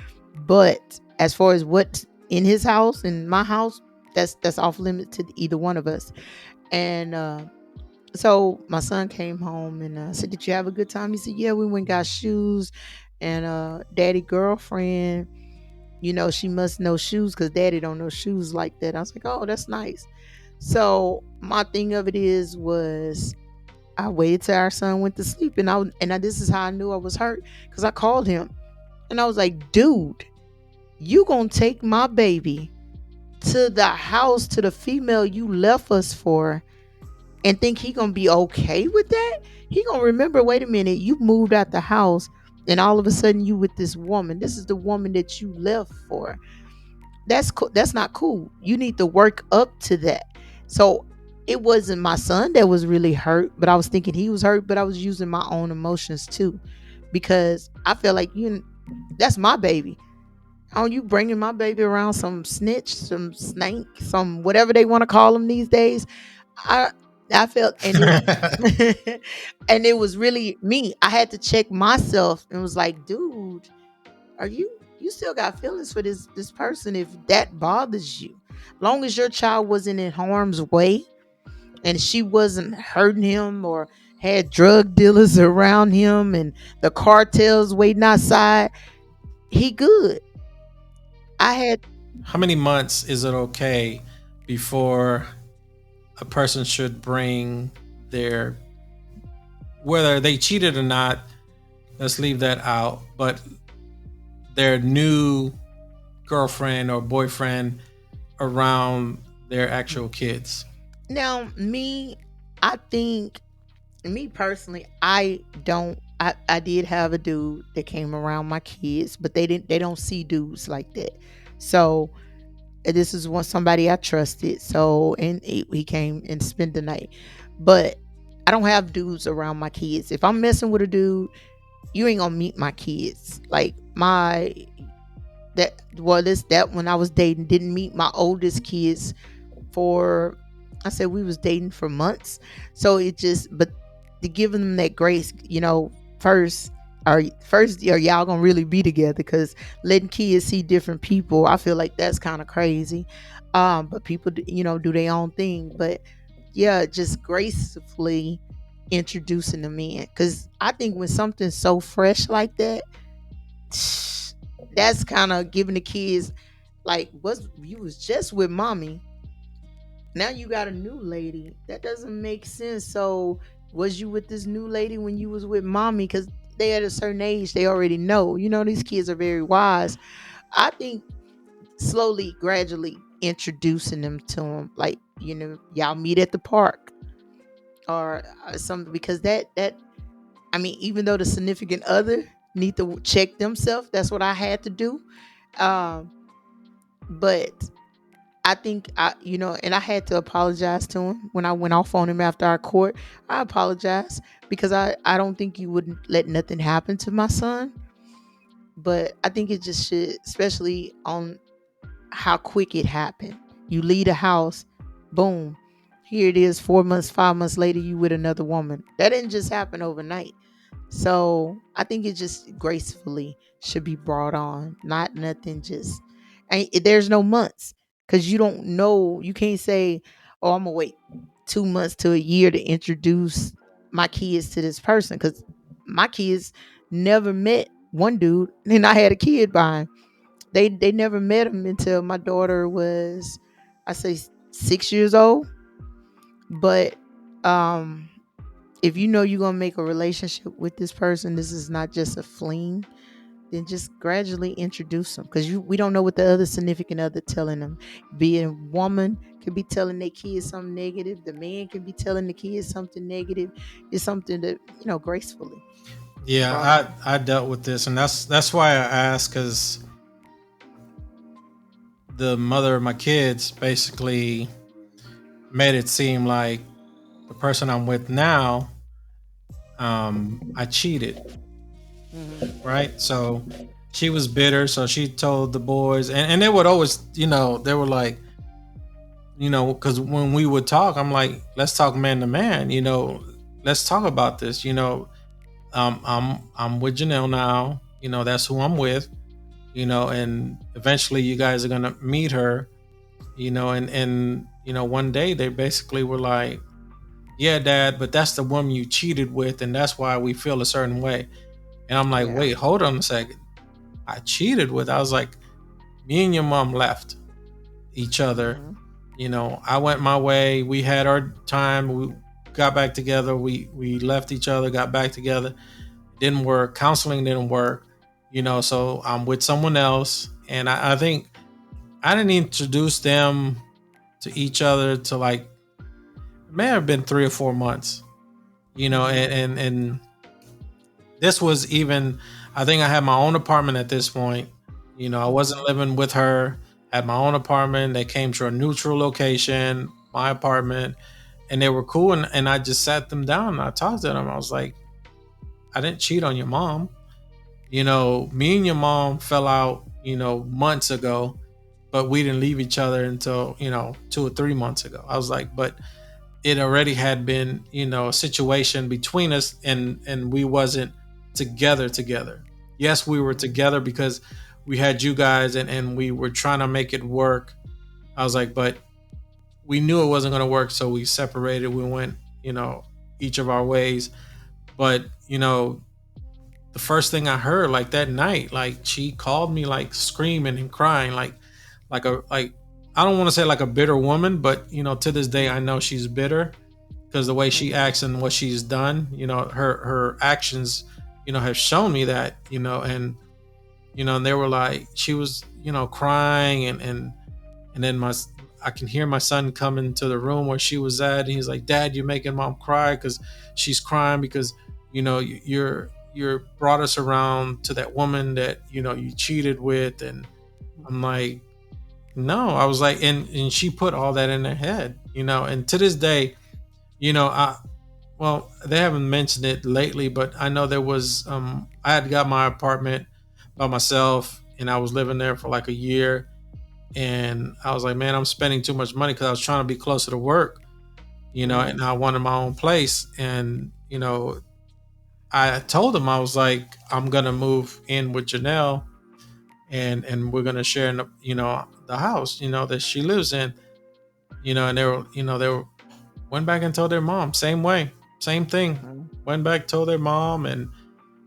But as far as what's in his house and my house, that's off limit to either one of us. And so my son came home and said, "Did you have a good time?" He said, "Yeah, we went and got shoes, and daddy girlfriend, she must know shoes because daddy don't know shoes like that." I was like, "Oh, that's nice." So my thing of it was I waited till our son went to sleep, and this is how I knew I was hurt because I called him and I was like, "Dude, you gonna take my baby to the house to the female you left us for?" And think he gonna be okay with that? He gonna remember, wait a minute, you moved out the house and all of a sudden you with this woman. This is the woman that you left for. That's cool. That's not cool. You need to work up to that. So it wasn't my son that was really hurt, but I was thinking he was hurt, but I was using my own emotions too. Because I feel like that's my baby. How you bringing my baby around some snitch, some snake, some whatever they want to call them these days? I I felt and it was really me. I had to check myself and was like, dude, are you still got feelings for this person if that bothers you? Long as your child wasn't in harm's way and she wasn't hurting him or had drug dealers around him and the cartels waiting outside, he good. I had how many months is it okay before a person should bring their, whether they cheated or not, let's leave that out, but their new girlfriend or boyfriend around their actual kids? Now, I think me personally, I don't. I did have a dude that came around my kids, but they don't see dudes like that. So this is one somebody I trusted. So and he came and spent the night. But I don't have dudes around my kids. If I'm messing with a dude, you ain't gonna meet my kids. Like my that well this that when I was dating didn't meet my oldest kids for I said we was dating for months. So it just but to give them that grace, first are y'all gonna really be together? Because letting kids see different people, I feel like that's kind of crazy. But people do their own thing. But yeah, just gracefully introducing them in. Because I think when something's so fresh like that, that's kind of giving the kids like what you was just with mommy, now you got a new lady. That doesn't make sense. So was you with this new lady when you was with mommy? Because they at a certain age, they already know. These kids are very wise. I think slowly, gradually introducing them to them, like y'all meet at the park or something, because that I mean, even though the significant other need to check themselves, that's what I had to do. Um, but I think and I had to apologize to him when I went off on him after our court. I apologized because I don't think you wouldn't let nothing happen to my son. But I think it just should, especially on how quick it happened. You leave a house, boom, here it is, 4 months, 5 months later, you with another woman. That didn't just happen overnight. So I think it just gracefully should be brought on, not nothing just. And there's no months because you don't know. You can't say, "Oh, I'm gonna wait 2 months to a year to introduce my kids to this person," because my kids never met one dude, and I had a kid by him. They never met him until my daughter was, I say, 6 years old. But um if you know you're gonna make a relationship with this person, this is not just a fling, then just gradually introduce them because we don't know what the other significant other telling them. Being a woman could be telling their kids something negative, the man can be telling the kids something negative. It's something that gracefully brought Yeah, on. I dealt with this, and that's why I asked, because the mother of my kids basically made it seem like the person I'm with now, I cheated, Hmm. right? So she was bitter, so she told the boys, and they would always, they were like, because when we would talk, I'm like, let's talk man to man, let's talk about this, I'm with Janelle now, that's who I'm with, and eventually you guys are gonna meet her, and one day they basically were like, yeah, dad, but that's the woman you cheated with, and that's why we feel a certain way. And I'm like, Yeah. wait, hold on a second. I cheated with, I was like, me and your mom left each other. Hmm. I went my way. We had our time. We got back together. We left each other, got back together. Didn't work. Counseling didn't work. So I'm with someone else. And I think I didn't introduce them to each other to like, it may have been 3 or 4 months, Hmm. and this was even, I think I had my own apartment at this point. I wasn't Hmm. living with her, had my own apartment. They came to a neutral location, my apartment, and they were cool. And I just sat them down and I talked to them. I was like, I didn't cheat on your mom. Me and your mom fell out, months ago, but we didn't leave each other until, 2 or 3 months ago. I was like, but it already had been, a situation between us, and we wasn't together. Yes, we were together because we had you guys, and we were trying to make it work. I was like, but we knew it wasn't going to work, so we separated. We went, each of our ways. But the first thing I heard, like that night, like she called me like screaming and crying, like like I don't want to say like a bitter woman, but to this day I know she's bitter because the way she Mhm. acts and what she's done, her actions, have shown me that, and they were like she was, crying, and then I can hear my son come into the room where she was at, and he's like, "Dad, you're making mom cry because she's crying because you're brought us around to that woman that you cheated with." And I'm like, "No," I was like, and she put all that in her head, and to this day, I well, they haven't mentioned it lately, but I know there was I had got my apartment by myself, and I was living there for like a year, and I was like, man, I'm spending too much money because I was trying to be closer to work, Mhm. and I wanted my own place. And, I told him, I was like, I'm gonna move in with Janelle, and we're gonna share, the house, that she lives in, and they were went back and told their mom, same way, same thing, Mhm. went back, told their mom,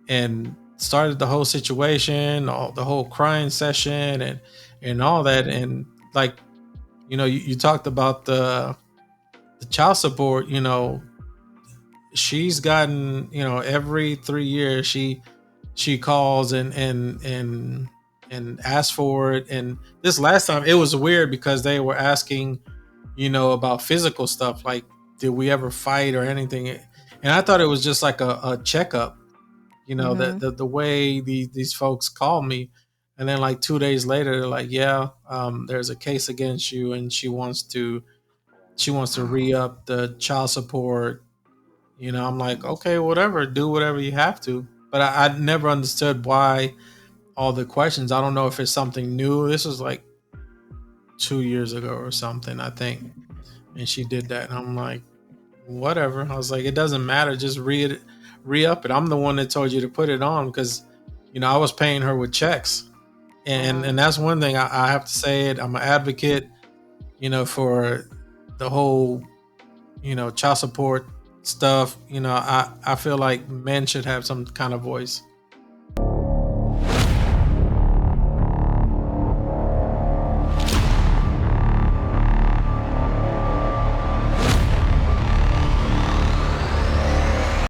and started the whole situation, all the whole crying session, and all that. Mhm. And like, you talked about the child support. She's gotten, every 3 years she calls and asks for it. And this last time it was weird because they were asking, about physical stuff, like did we ever fight or anything. And I thought it was just like a checkup, Mhm. the way these folks called me. And then like 2 days later they're like, yeah, there's a case against you, and she wants to re-up the child support. I'm like, okay, whatever, do whatever you have to. But I never understood why all the questions. I don't know if it's something new. This was like 2 years ago or something, I think. And she did that. And I'm like, whatever. I was like, it doesn't matter. Just re-up it. I'm the one that told you to put it on because, I was paying her with checks. And Mhm. that's one thing I have to say it. I'm an advocate, for the whole, child support stuff. I feel like men should have some kind of voice.